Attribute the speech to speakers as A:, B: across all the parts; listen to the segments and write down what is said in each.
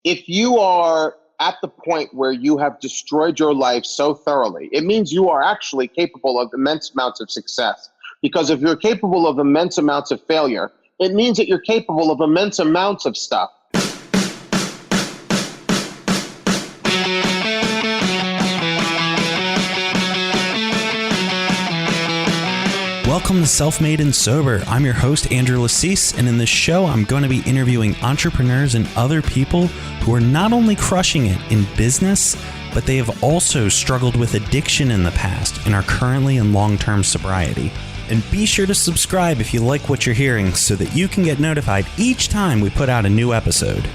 A: if you are at the point where you have destroyed your life so thoroughly, it means you are actually capable of immense amounts of success. Because if you're capable of immense amounts of failure, it means that you're capable of immense amounts of stuff.
B: Welcome to Self-Made and Sober. I'm your host, Andrew Lassis, and in this show, I'm going to be interviewing entrepreneurs and other people who are not only crushing it in business, but they have also struggled with addiction in the past and are currently in long-term sobriety. And be sure to subscribe if you like what you're hearing so that you can get notified each time we put out a new episode.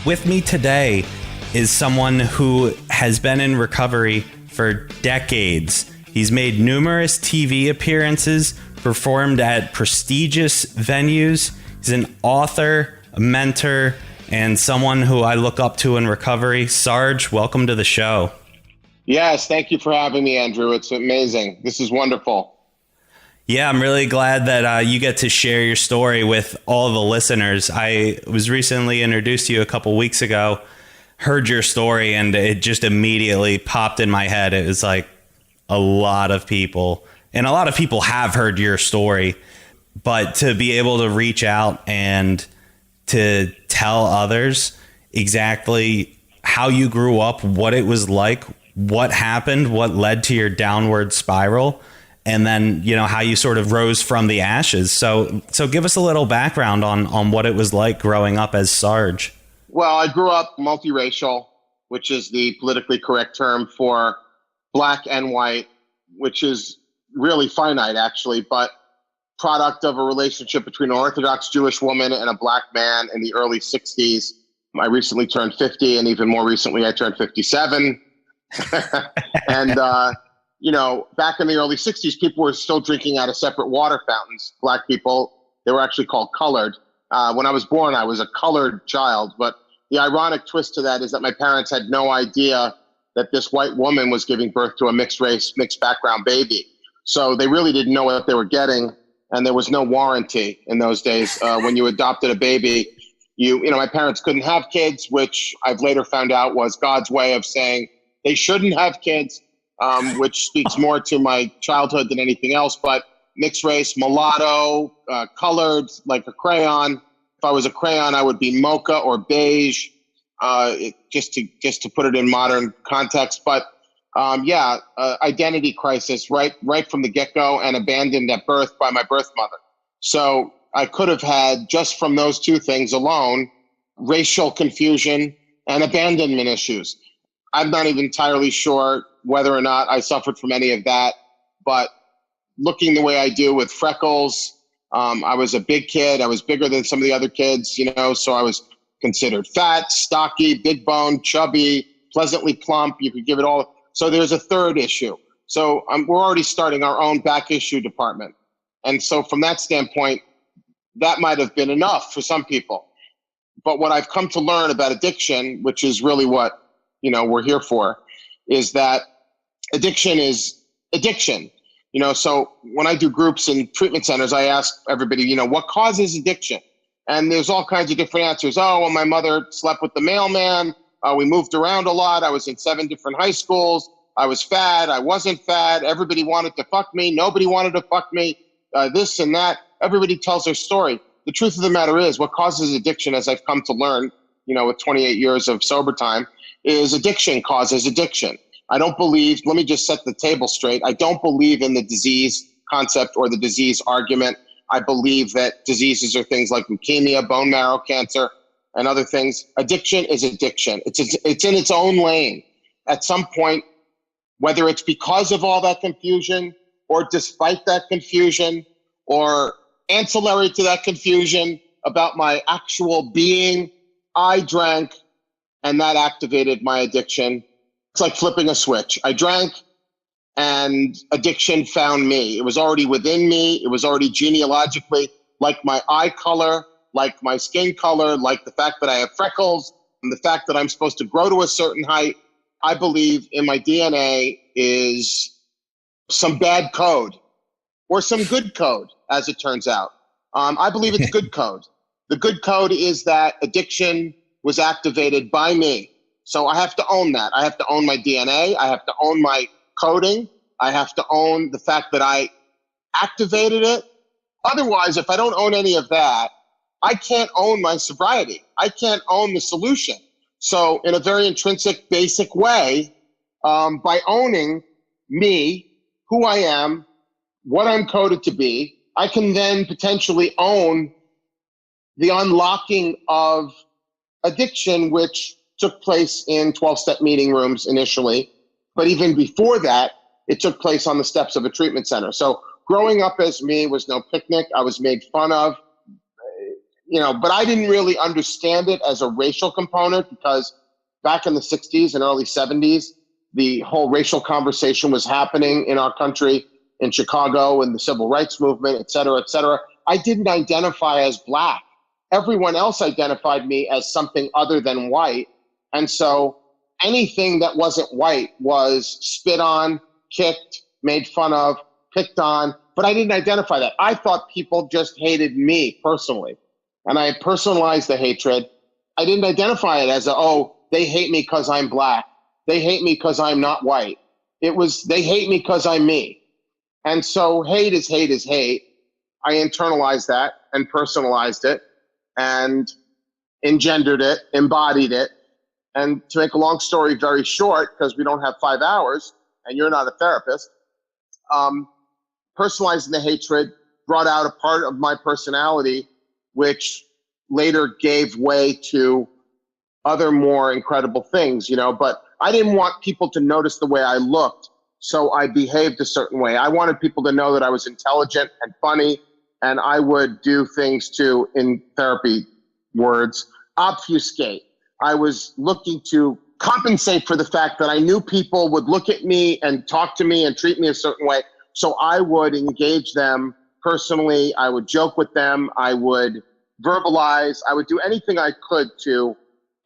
B: With me today is someone who has been in recovery for decades. He's made numerous TV appearances, performed at prestigious venues. He's an author, a mentor, and someone who I look up to in recovery. Sarge, welcome to the show.
A: Yes, thank you for having me, Andrew. It's amazing. This is wonderful.
B: Yeah, I'm really glad that you get to share your story with all the listeners. I was recently introduced to you a couple weeks ago, heard your story, and it just immediately popped in my head. It was like, a lot of people have heard your story, but to be able to reach out and to tell others exactly how you grew up, what it was like, what happened, what led to your downward spiral, and then, you know, how you sort of rose from the ashes. So give us a little background on what it was like growing up as Sarge.
A: Well, I grew up multiracial, which is the politically correct term for Black and white, which is really finite, actually, but product of a relationship between an Orthodox Jewish woman and a Black man in the early 60s. I recently turned 50, and even more recently, I turned 57. And, back in the early 60s, people were still drinking out of separate water fountains. Black people, they were actually called colored. When I was born, I was a colored child, but the ironic twist to that is that my parents had no idea that this white woman was giving birth to a mixed race, mixed background baby. So they really didn't know what they were getting. And there was no warranty in those days. When you adopted a baby, my parents couldn't have kids, which I've later found out was God's way of saying they shouldn't have kids, which speaks more to my childhood than anything else. But mixed race, mulatto, colored, like a crayon. If I was a crayon, I would be mocha or beige. Just to put it in modern context, but identity crisis right from the get-go, and abandoned at birth by my birth mother. So I could have had, just from those two things alone, racial confusion and abandonment issues. I'm not even entirely sure whether or not I suffered from any of that, but looking the way I do with freckles, I was a big kid. I was bigger than some of the other kids, so I was considered fat, stocky, big bone, chubby, pleasantly plump. You could give it all. So there's a third issue. So we're already starting our own back issue department. And so from that standpoint, that might have been enough for some people. But what I've come to learn about addiction, which is really what, we're here for, is that addiction is addiction. So when I do groups in treatment centers, I ask everybody, what causes addiction? And there's all kinds of different answers. Oh, well, my mother slept with the mailman. We moved around a lot. I was in 7 different high schools. I was fat. I wasn't fat. Everybody wanted to fuck me. Nobody wanted to fuck me. This and that. Everybody tells their story. The truth of the matter is, what causes addiction, as I've come to learn, with 28 years of sober time, is addiction causes addiction. I don't believe, let me just set the table straight. I don't believe in the disease concept or the disease argument. I believe that diseases are things like leukemia, bone marrow cancer, and other things. Addiction is addiction. It's in its own lane. At some point, whether it's because of all that confusion or despite that confusion or ancillary to that confusion about my actual being, I drank and that activated my addiction. It's like flipping a switch. I drank and addiction found me. It was already within me. It was already genealogically, like my eye color, like my skin color, like the fact that I have freckles, and the fact that I'm supposed to grow to a certain height. I believe in my DNA is some bad code or some good code, as it turns out. I believe it's good code. The good code is that addiction was activated by me. So I have to own that. I have to own my DNA. I have to own my coding. I have to own the fact that I activated it. Otherwise, if I don't own any of that, I can't own my sobriety. I can't own the solution. So in a very intrinsic, basic way, by owning me, who I am, what I'm coded to be, I can then potentially own the unlocking of addiction, which took place in 12-step meeting rooms initially. But even before that, it took place on the steps of a treatment center. So growing up as me was no picnic. I was made fun of, but I didn't really understand it as a racial component, because back in the 60s and early 70s, the whole racial conversation was happening in our country, in Chicago, and the civil rights movement, et cetera, et cetera. I didn't identify as Black. Everyone else identified me as something other than white. And so anything that wasn't white was spit on, kicked, made fun of, picked on, but I didn't identify that. I thought people just hated me personally. And I personalized the hatred. I didn't identify it as they hate me because I'm Black. They hate me because I'm not white. It was, they hate me because I'm me. And so hate is hate is hate. I internalized that and personalized it and engendered it, embodied it. And to make a long story very short, because we don't have 5 hours and you're not a therapist, personalizing the hatred brought out a part of my personality, which later gave way to other more incredible things, but I didn't want people to notice the way I looked. So I behaved a certain way. I wanted people to know that I was intelligent and funny, and I would do things to, in therapy words, obfuscate. I was looking to compensate for the fact that I knew people would look at me and talk to me and treat me a certain way. So I would engage them personally. I would joke with them. I would verbalize. I would do anything I could to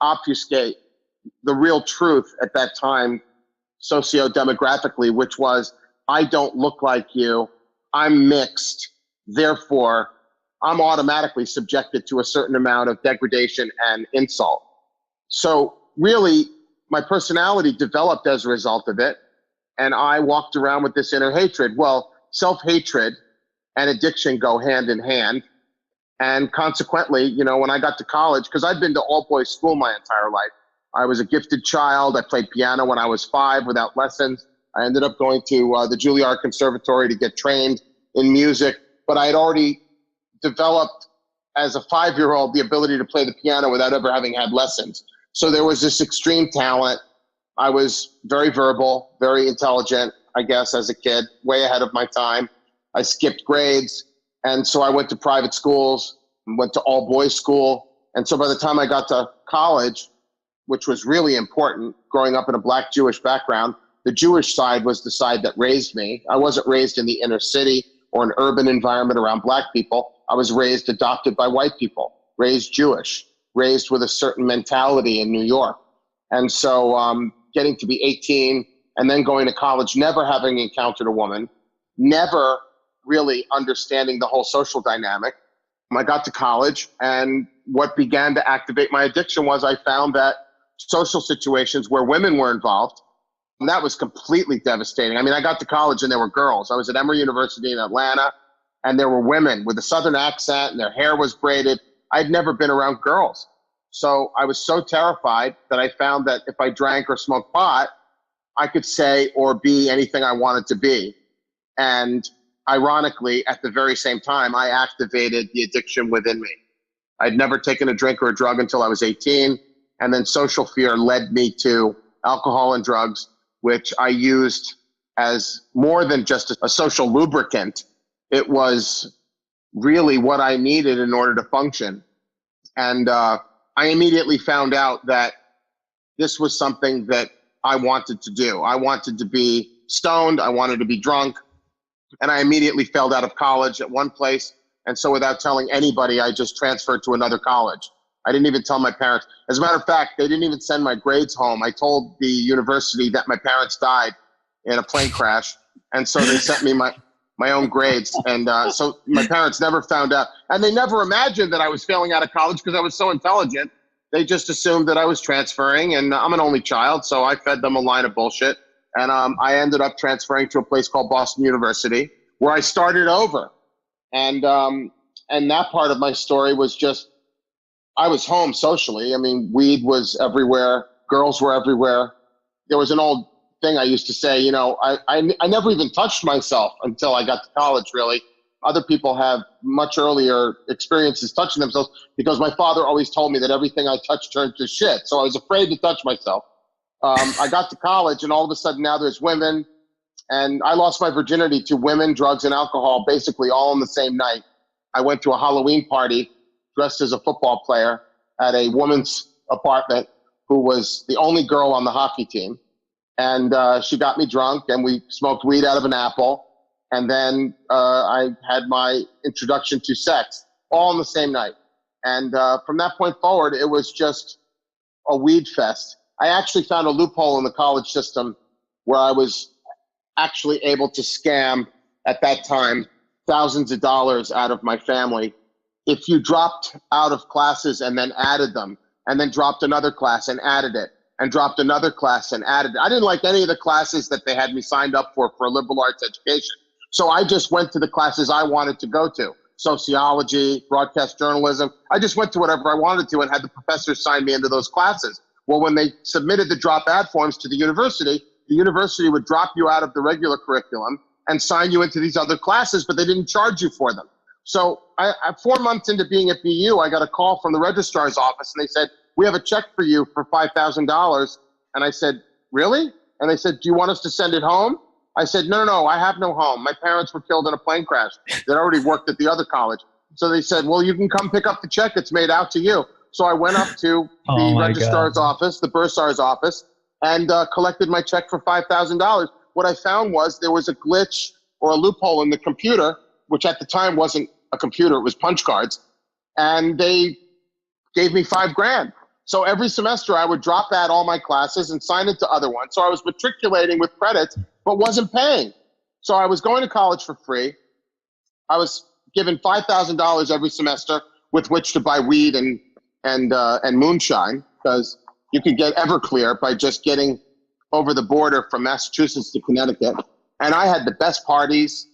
A: obfuscate the real truth at that time, socio-demographically, which was, I don't look like you. I'm mixed. Therefore, I'm automatically subjected to a certain amount of degradation and insult. So really, my personality developed as a result of it, and I walked around with this inner hatred. Well, self-hatred and addiction go hand in hand. And consequently, when I got to college, because I'd been to all-boys school my entire life. I was a gifted child. I played piano when I was 5 without lessons. I ended up going to the Juilliard Conservatory to get trained in music. But I had already developed, as a 5-year-old, the ability to play the piano without ever having had lessons. So there was this extreme talent. I was very verbal, very intelligent, I guess, as a kid, way ahead of my time. I skipped grades. And so I went to private schools, went to all-boys school. And so by the time I got to college, which was really important, growing up in a Black Jewish background, the Jewish side was the side that raised me. I wasn't raised in the inner city or an urban environment around Black people. I was raised, adopted by white people, raised Jewish, raised with a certain mentality in New York. And so getting to be 18 and then going to college, never having encountered a woman, never really understanding the whole social dynamic. I got to college, and what began to activate my addiction was I found that social situations where women were involved, and that was completely devastating. I mean, I got to college and there were girls. I was at Emory University in Atlanta, and there were women with a Southern accent and their hair was braided. I'd never been around girls. So I was so terrified that I found that if I drank or smoked pot, I could say or be anything I wanted to be. And ironically, at the very same time, I activated the addiction within me. I'd never taken a drink or a drug until I was 18. And then social fear led me to alcohol and drugs, which I used as more than just a social lubricant. It was really what I needed in order to function. And I immediately found out that this was something that I wanted to do. I wanted to be stoned. I wanted to be drunk. And I immediately failed out of college at one place. And so without telling anybody, I just transferred to another college. I didn't even tell my parents. As a matter of fact, they didn't even send my grades home. I told the university that my parents died in a plane crash. And so they sent me my own grades. And so my parents never found out. And they never imagined that I was failing out of college because I was so intelligent. they just assumed that I was transferring, and I'm an only child, so I fed them a line of bullshit. And I ended up transferring to a place called Boston University, where I started over. And that part of my story was just, I was home socially. I mean, weed was everywhere. Girls were everywhere. There was an old thing I used to say, you know, I never even touched myself until I got to college, really. Other people have much earlier experiences touching themselves because my father always told me that everything I touched turned to shit. So I was afraid to touch myself. I got to college, and all of a sudden now there's women, and I lost my virginity to women, drugs, and alcohol basically all in the same night. I went to a Halloween party dressed as a football player at a woman's apartment who was the only girl on the hockey team. And she got me drunk, and we smoked weed out of an apple. And then I had my introduction to sex all in the same night. And from that point forward, it was just a weed fest. I actually found a loophole in the college system where I was actually able to scam, at that time, thousands of dollars out of my family. If you dropped out of classes and then added them, and then dropped another class and added it, and dropped another class and added it. I didn't like any of the classes that they had me signed up for a liberal arts education. So I just went to the classes I wanted to go to. Sociology, broadcast journalism. I just went to whatever I wanted to and had the professors sign me into those classes. Well, when they submitted the drop ad forms to the university would drop you out of the regular curriculum and sign you into these other classes, but they didn't charge you for them. So 4 months into being at BU, I got a call from the registrar's office, and they said, "We have a check for you for $5,000. And I said, "Really?" And they said, "Do you want us to send it home?" I said, no, I have no home. My parents were killed in a plane crash. They'd already worked at the other college. So they said, "Well, you can come pick up the check. It's made out to you." So I went up to the registrar's office, the bursar's office, and collected my check for $5,000. What I found was there was a glitch or a loophole in the computer, which at the time wasn't a computer, it was punch cards. And they gave me $5,000. So every semester I would drop out all my classes and sign into other ones. So I was matriculating with credits, but wasn't paying. So I was going to college for free. I was given $5,000 every semester with which to buy weed and moonshine, because you could get Everclear by just getting over the border from Massachusetts to Connecticut. And I had the best parties,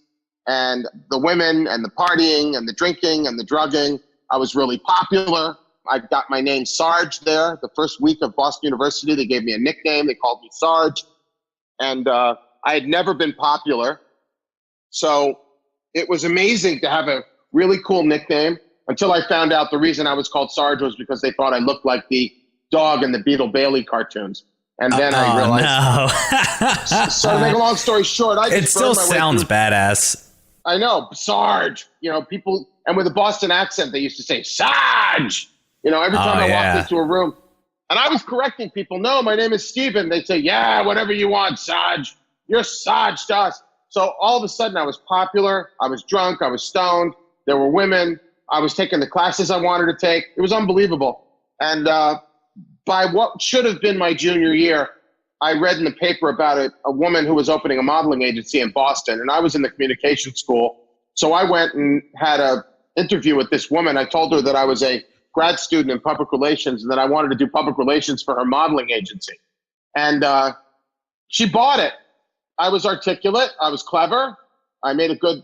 A: and the women and the partying and the drinking and the drugging. I was really popular. I got my name Sarge there. The first week of Boston University, they gave me a nickname. They called me Sarge. And I had never been popular. So it was amazing to have a really cool nickname until I found out the reason I was called Sarge was because they thought I looked like the dog in the Beetle Bailey cartoons. And then I realized. No. So to make a long story short,
B: it still sounds badass.
A: I know, Sarge. You know, people, and with a Boston accent, they used to say Sarge. You know, every time I walked into a room, and I was correcting people. No, my name is Steven. They'd say, "Yeah, whatever you want, Sarge. You're Sarge to us." So all of a sudden, I was popular. I was drunk. I was stoned. There were women. I was taking the classes I wanted to take. It was unbelievable. And by what should have been my junior year, I read in the paper about a woman who was opening a modeling agency in Boston, and I was in the communication school. So I went and had an interview with this woman. I told her that I was a grad student in public relations and that I wanted to do public relations for her modeling agency. And she bought it. I was articulate. I was clever. I made a good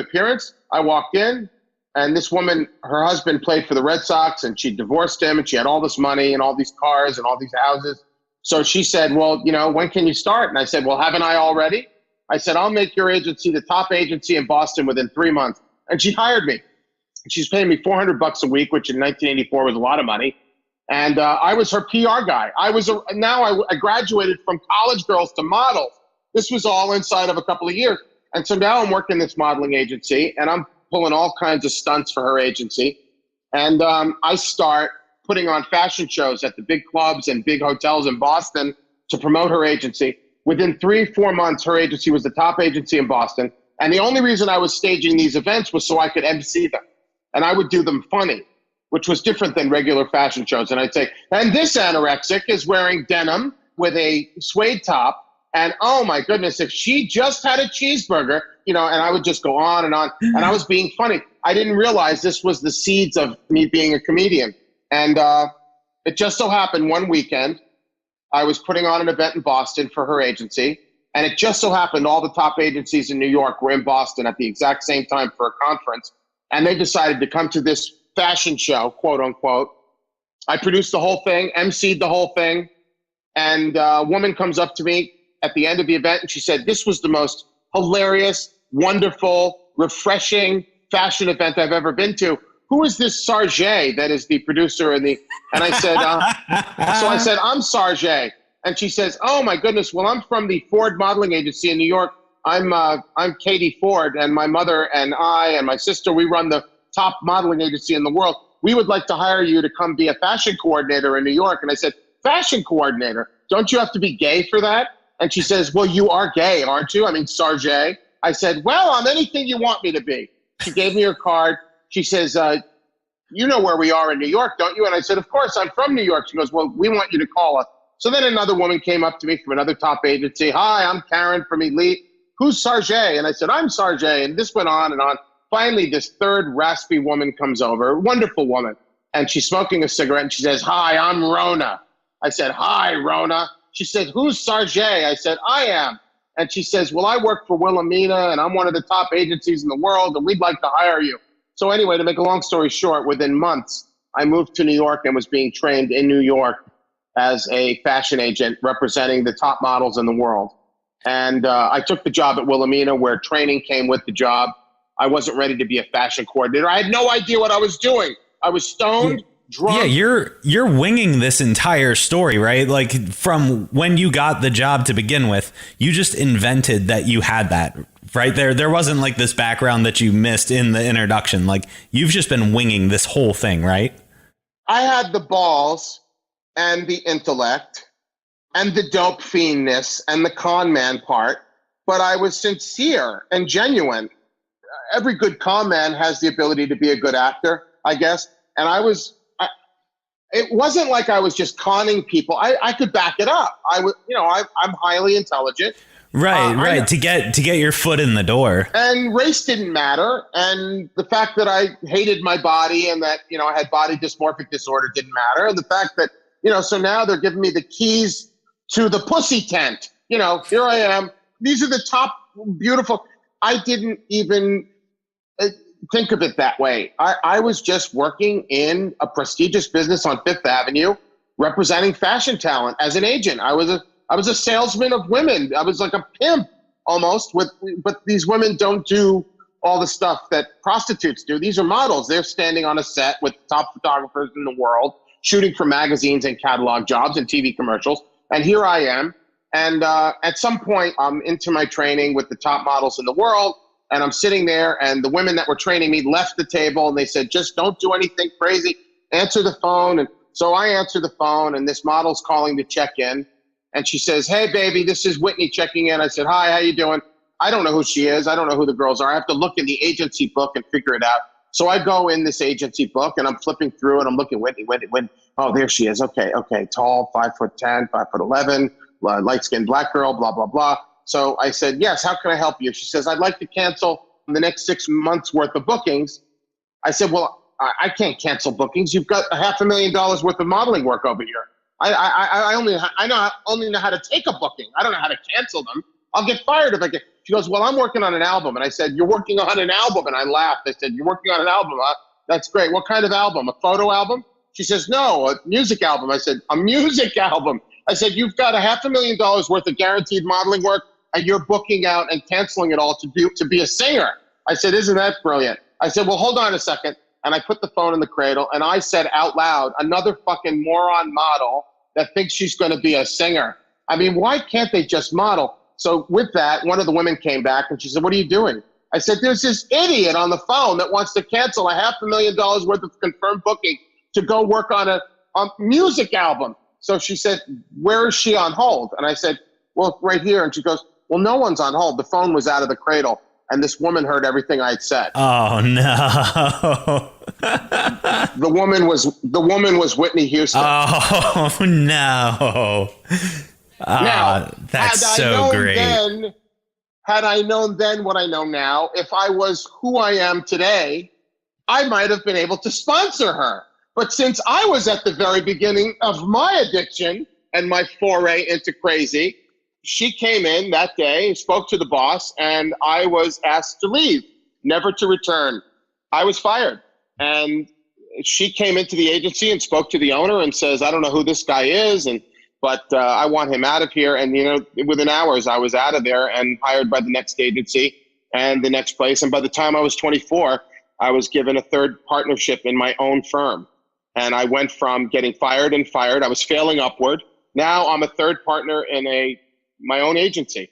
A: appearance. I walked in, and this woman, her husband played for the Red Sox, and she divorced him, and she had all this money and all these cars and all these houses. So she said, "Well, you know, when can you start?" And I said, "Well, haven't I already?" I said, "I'll make your agency the top agency in Boston within 3 months." And she hired me. She's paying me $400 a week, which in 1984 was a lot of money. And I was her PR guy. I graduated from college girls to models. This was all inside of a couple of years. And so now I'm working this modeling agency, and I'm pulling all kinds of stunts for her agency. And I start putting on fashion shows at the big clubs and big hotels in Boston to promote her agency. Within 3-4 months, her agency was the top agency in Boston. And the only reason I was staging these events was so I could MC them. And I would do them funny, which was different than regular fashion shows. And I'd say, "And this anorexic is wearing denim with a suede top. And oh my goodness, if she just had a cheeseburger," you know, and I would just go on. And I was being funny. I didn't realize this was the seeds of me being a comedian. And It just so happened one weekend, I was putting on an event in Boston for her agency. And it just so happened all the top agencies in New York were in Boston at the exact same time for a conference. And they decided to come to this fashion show, quote unquote. I produced the whole thing, emceed the whole thing. And a woman comes up to me at the end of the event and she said, "This was the most hilarious, wonderful, refreshing fashion event I've ever been to. Who is this Sargé that is the producer?" And I said, so I said, "I'm Sargé." And she says, "Oh my goodness, well, I'm from the Ford modeling agency in New York. I'm Katie Ford, and my mother and I and my sister, we run the top modeling agency in the world. We would like to hire you to come be a fashion coordinator in New York." And I said, "Fashion coordinator? Don't you have to be gay for that?" And she says, "Well, you are gay, aren't you? I mean, Sargé." I said, "Well, I'm anything you want me to be." She gave me her card. She says, "You know where we are in New York, don't you?" And I said, "Of course, I'm from New York." She goes, "Well, we want you to call us." So then another woman came up to me from another top agency. "Hi, I'm Karen from Elite. Who's Sargé?" And I said, "I'm Sargé." And this went on and on. Finally, this third raspy woman comes over, a wonderful woman. And she's smoking a cigarette and she says, "Hi, I'm Rona." I said, "Hi, Rona." She said, "Who's Sargé?" I said, "I am." And she says, "Well, I work for Wilhelmina and I'm one of the top agencies in the world and we'd like to hire you." So anyway, to make a long story short, within months, I moved to New York and was being trained in New York as a fashion agent representing the top models in the world. And I took the job at Wilhelmina where training came with the job. I wasn't ready to be a fashion coordinator. I had no idea what I was doing. I was stoned, drunk.
B: Yeah, you're winging this entire story, right? Like from when you got the job to begin with, you just invented that you had that, right? There wasn't like this background that you missed in the introduction. Like you've just been winging this whole thing, right?
A: I had the balls and the intellect and the dope fiendness and the con man part, but I was sincere and genuine. Every good con man has the ability to be a good actor, I guess. And it wasn't like I was just conning people. I could back it up. I'm highly intelligent.
B: Right. To get your foot in the door.
A: And race didn't matter. And the fact that I hated my body and that, I had body dysmorphic disorder didn't matter. And the fact that, so now they're giving me the keys to the pussy tent. Here I am. These are the top beautiful. I didn't even think of it that way. I was just working in a prestigious business on Fifth Avenue, representing fashion talent as an agent. I was a salesman of women. I was like a pimp almost, but these women don't do all the stuff that prostitutes do. These are models. They're standing on a set with top photographers in the world, shooting for magazines and catalog jobs and TV commercials. And here I am. And at some point, I'm into my training with the top models in the world. And I'm sitting there and the women that were training me left the table and they said, "Just don't do anything crazy. Answer the phone." And so I answer the phone and this model's calling to check in. And she says, "Hey, baby, this is Whitney checking in." I said, "Hi, how you doing?" I don't know who she is. I don't know who the girls are. I have to look in the agency book and figure it out. So I go in this agency book and I'm flipping through and I'm looking, Whitney. Oh, there she is. Okay. Tall, 5'10", 5'11", light-skinned black girl, blah, blah, blah. So I said, "Yes, how can I help you?" She says, "I'd like to cancel the next 6 months worth of bookings." I said, "Well, I can't cancel bookings. You've got $500,000 worth of modeling work over here. I only know how to take a booking. I don't know how to cancel them. I'll get fired if I get." She goes, "Well, I'm working on an album." And I said, "You're working on an album?" And I laughed. I said, "You're working on an album, huh? That's great. What kind of album? A photo album?" She says, "No, a music album." I said, "A music album?" I said, "You've got $500,000 worth of guaranteed modeling work and you're booking out and canceling it all to be a singer." I said, "Isn't that brilliant?" I said, "Well, hold on a second." And I put the phone in the cradle and I said out loud, "Another fucking moron model that thinks she's going to be a singer. I mean, why can't they just model?" So with that, one of the women came back and she said, "What are you doing?" I said, "There's this idiot on the phone that wants to cancel $500,000 worth of confirmed booking to go work on a music album." So she said, "Where is she on hold?" And I said, "Well, right here." And she goes, "Well, no one's on hold. The phone was out of the cradle." And this woman heard everything I had said.
B: Oh no.
A: The woman was Whitney Houston.
B: Oh no.
A: Now,
B: that's so great.
A: Had I known then what I know now, if I was who I am today, I might have been able to sponsor her. But since I was at the very beginning of my addiction and my foray into crazy, she came in that day, spoke to the boss, and I was asked to leave, never to return. I was fired. And she came into the agency and spoke to the owner and says, I don't know who this guy is, but I want him out of here. And, within hours, I was out of there and hired by the next agency and the next place. And by the time I was 24, I was given a third partnership in my own firm. And I went from getting fired. I was failing upward. Now I'm a third partner in my own agency.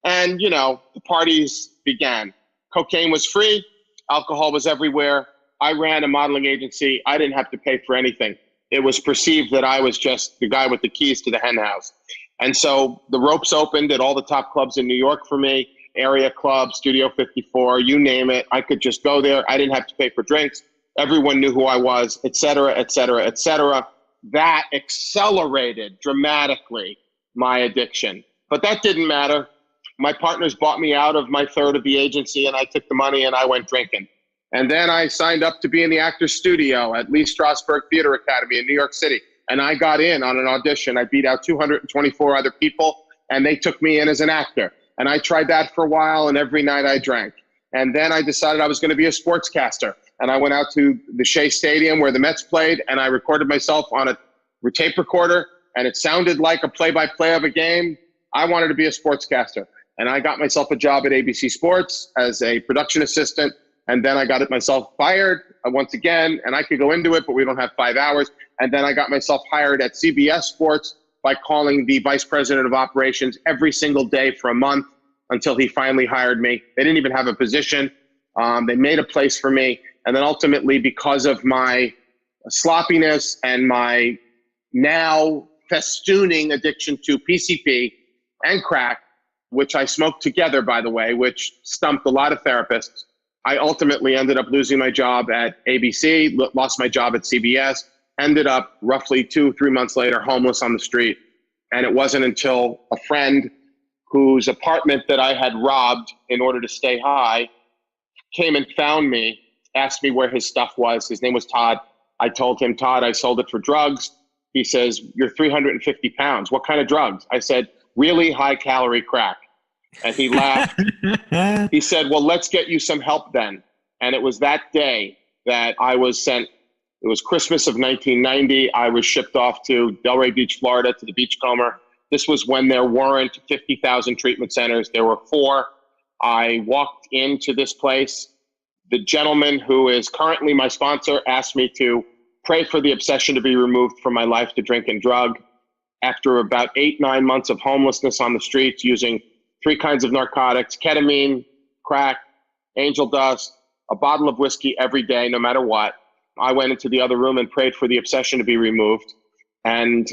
A: And, the parties began. Cocaine was free. Alcohol was everywhere. I ran a modeling agency. I didn't have to pay for anything. It was perceived that I was just the guy with the keys to the hen house. And so the ropes opened at all the top clubs in New York for me, Area Club, Studio 54, you name it. I could just go there. I didn't have to pay for drinks. Everyone knew who I was, et cetera, et cetera, et cetera. That accelerated dramatically my addiction. But that didn't matter. My partners bought me out of my third of the agency, and I took the money and I went drinking. And then I signed up to be in the Actors Studio at Lee Strasberg Theater Academy in New York City. And I got in on an audition. I beat out 224 other people, and they took me in as an actor. And I tried that for a while, and every night I drank. And then I decided I was going to be a sportscaster. And I went out to the Shea Stadium where the Mets played, and I recorded myself on a tape recorder, and it sounded like a play-by-play of a game. I wanted to be a sportscaster. And I got myself a job at ABC Sports as a production assistant. And then I got myself fired once again, and I could go into it, but we don't have 5 hours. And then I got myself hired at CBS Sports by calling the vice president of operations every single day for a month until he finally hired me. They didn't even have a position. They made a place for me. And then ultimately, because of my sloppiness and my now festooning addiction to PCP and crack, which I smoked together, by the way, which stumped a lot of therapists, I ultimately ended up losing my job at ABC, lost my job at CBS, ended up roughly 2-3 months later homeless on the street. And it wasn't until a friend whose apartment that I had robbed in order to stay high came and found me, asked me where his stuff was. His name was Todd. I told him, Todd, I sold it for drugs. He says, you're 350 pounds. What kind of drugs? I said, really high calorie crack. And he laughed. He said, well, let's get you some help then. And it was that day that I was sent. It was Christmas of 1990. I was shipped off to Delray Beach, Florida, to the Beachcomber. This was when there weren't 50,000 treatment centers. There were 4. I walked into this place. The gentleman who is currently my sponsor asked me to pray for the obsession to be removed from my life to drink and drug. After about 8-9 months of homelessness on the streets, using 3 kinds of narcotics, ketamine, crack, angel dust, a bottle of whiskey every day, no matter what, I went into the other room and prayed for the obsession to be removed. And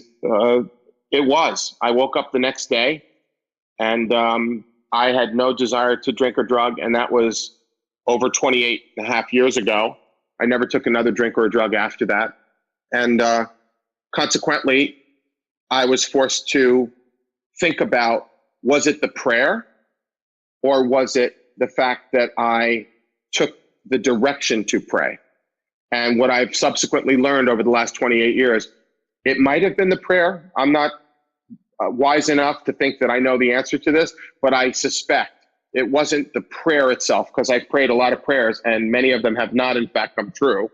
A: it was. I woke up the next day and I had no desire to drink or drug. And that was over 28 and a half years ago. I never took another drink or a drug after that. And consequently, I was forced to think about, was it the prayer or was it the fact that I took the direction to pray? And what I've subsequently learned over the last 28 years, it might have been the prayer. I'm not wise enough to think that I know the answer to this, but I suspect it wasn't the prayer itself, because I've prayed a lot of prayers and many of them have not in fact come true.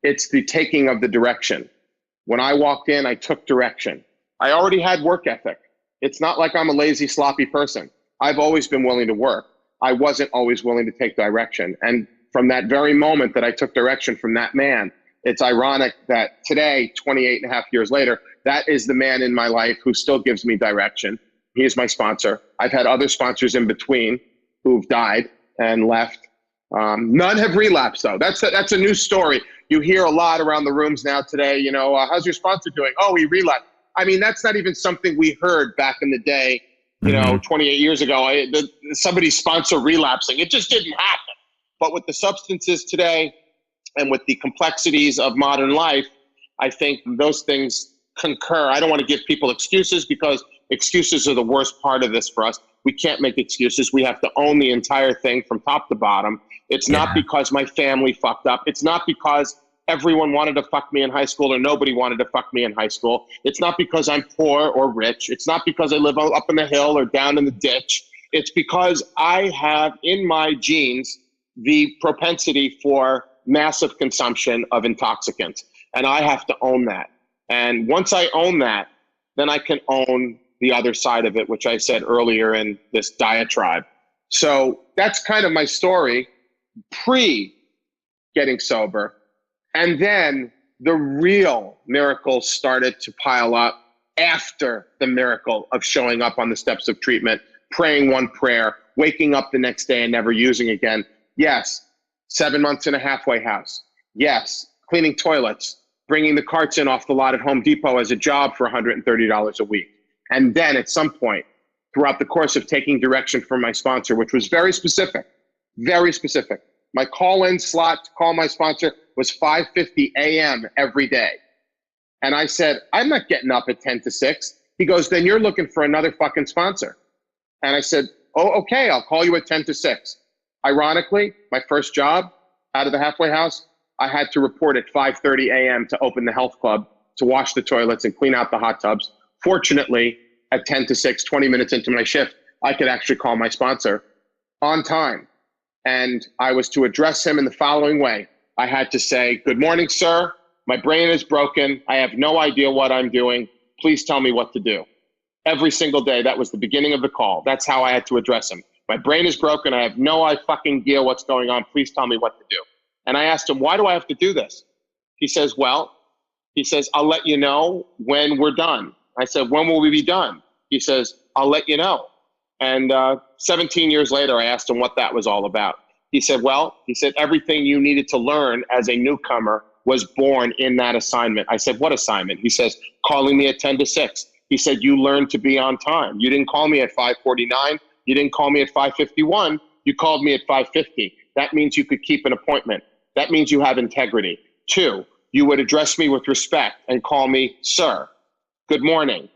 A: It's the taking of the direction. When I walked in, I took direction. I already had work ethic. It's not like I'm a lazy, sloppy person. I've always been willing to work. I wasn't always willing to take direction. And from that very moment that I took direction from that man, it's ironic that today, 28 and a half years later, that is the man in my life who still gives me direction. He is my sponsor. I've had other sponsors in between who've died and left. None have relapsed, though. That's a new story. You hear a lot around the rooms now today, how's your sponsor doing? Oh, he relapsed. I mean, that's not even something we heard back in the day, 28 years ago. Somebody's sponsor relapsing. It just didn't happen. But with the substances today and with the complexities of modern life, I think those things concur. I don't want to give people excuses, because excuses are the worst part of this for us. We can't make excuses. We have to own the entire thing from top to bottom. It's not because my family fucked up. It's not because everyone wanted to fuck me in high school or nobody wanted to fuck me in high school. It's not because I'm poor or rich. It's not because I live up in the hill or down in the ditch. It's because I have in my genes the propensity for massive consumption of intoxicants. And I have to own that. And once I own that, then I can own the other side of it, which I said earlier in this diatribe. So that's kind of my story pre getting sober. And then the real miracles started to pile up after the miracle of showing up on the steps of treatment, praying one prayer, waking up the next day and never using again. Yes, 7 months in a halfway house. Yes, cleaning toilets, bringing the carts in off the lot at Home Depot as a job for $130 a week. And then at some point, throughout the course of taking direction from my sponsor, which was very specific. My call-in slot to call my sponsor was 5:50 a.m. every day. And I said, I'm not getting up at 10 to 6. He goes, then you're looking for another fucking sponsor. And I said, oh, okay, I'll call you at 10 to 6. Ironically, my first job out of the halfway house, I had to report at 5:30 a.m. to open the health club, to wash the toilets and clean out the hot tubs. Fortunately, at 10 to 6, 20 minutes into my shift, I could actually call my sponsor on time. And I was to address him in the following way. I had to say, good morning, sir. My brain is broken. I have no idea what I'm doing. Please tell me what to do. Every single day, that was the beginning of the call. That's how I had to address him. My brain is broken. I have no fucking idea what's going on. Please tell me what to do. And I asked him, why do I have to do this? He says, I'll let you know when we're done. I said, when will we be done? He says, I'll let you know. And 17 years later, I asked him what that was all about. He said, everything you needed to learn as a newcomer was born in that assignment. I said, what assignment? He says, calling me at 10 to 6. He said, you learned to be on time. You didn't call me at 5:49. You didn't call me at 5:51. You called me at 5:50. That means you could keep an appointment. That means you have integrity. 2, you would address me with respect and call me sir. Good morning.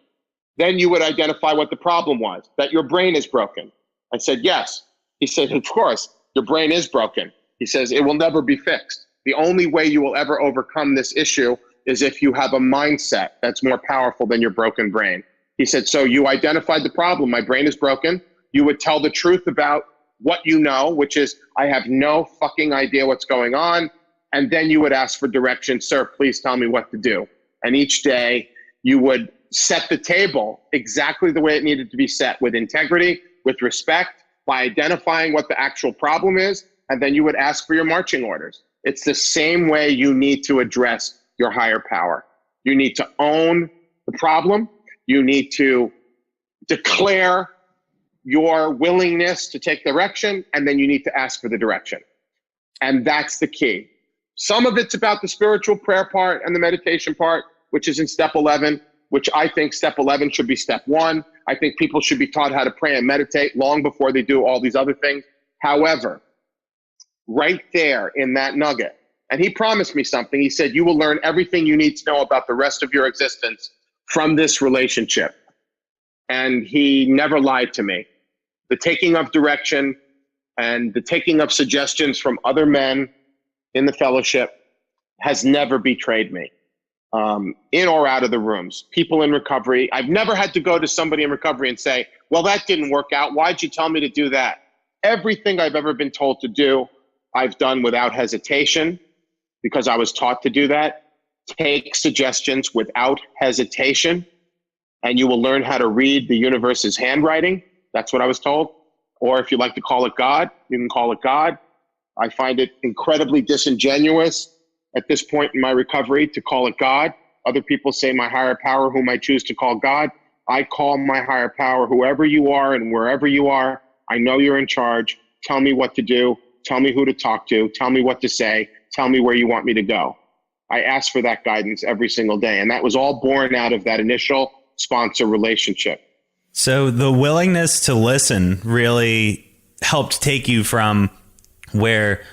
A: Then you would identify what the problem was, that your brain is broken. I said, yes. He said, of course, your brain is broken. He says, it will never be fixed. The only way you will ever overcome this issue is if you have a mindset that's more powerful than your broken brain. He said, so you identified the problem. My brain is broken. You would tell the truth about what you know, which is I have no fucking idea what's going on. And then you would ask for direction. Sir, please tell me what to do. And each day you would set the table exactly the way it needed to be set, with integrity, with respect, by identifying what the actual problem is. And then you would ask for your marching orders. It's the same way you need to address your higher power. You need to own the problem. You need to declare your willingness to take direction, and then you need to ask for the direction. And that's the key. Some of it's about the spiritual prayer part and the meditation part, which is in step 11, which I think step 11 should be step 1. I think people should be taught how to pray and meditate long before they do all these other things. However, right there in that nugget, and he promised me something. He said, you will learn everything you need to know about the rest of your existence from this relationship. And he never lied to me. The taking of direction and the taking of suggestions from other men in the fellowship has never betrayed me, in or out of the rooms. People in recovery, I've never had to go to somebody in recovery and say, well, that didn't work out. Why'd you tell me to do that? Everything I've ever been told to do, I've done without hesitation, because I was taught to do that. Take suggestions without hesitation, and you will learn how to read the universe's handwriting. That's what I was told. Or if you like to call it God, you can call it God. I find it incredibly disingenuous at this point in my recovery to call it God. Other people say my higher power, whom I choose to call God. I call my higher power, whoever you are and wherever you are. I know you're in charge. Tell me what to do. Tell me who to talk to. Tell me what to say. Tell me where you want me to go. I ask for that guidance every single day. And that was all born out of that initial sponsor relationship.
B: So the willingness to listen really helped take you from where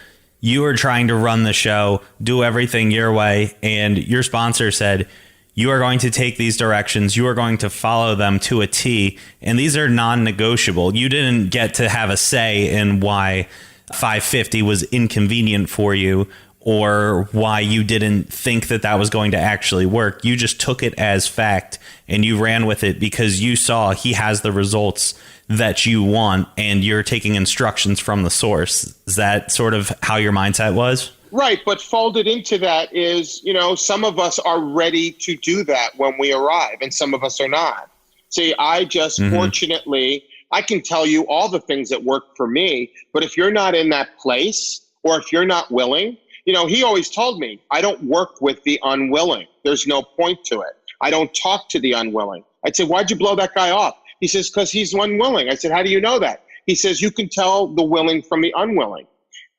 B: you were trying to run the show, do everything your way, and your sponsor said, you are going to take these directions, you are going to follow them to a T, and these are non-negotiable. You didn't get to have a say in why 550 was inconvenient for you or why you didn't think that that was going to actually work. You just took it as fact and you ran with it because you saw he has the results that you want and you're taking instructions from the source. Is that sort of how your mindset was?
A: Right. But folded into that is, some of us are ready to do that when we arrive and some of us are not. See, I just fortunately, I can tell you all the things that work for me, but if you're not in that place or if you're not willing, he always told me, I don't work with the unwilling. There's no point to it. I don't talk to the unwilling. I'd say, why'd you blow that guy off? He says, because he's unwilling. I said, how do you know that? He says, you can tell the willing from the unwilling.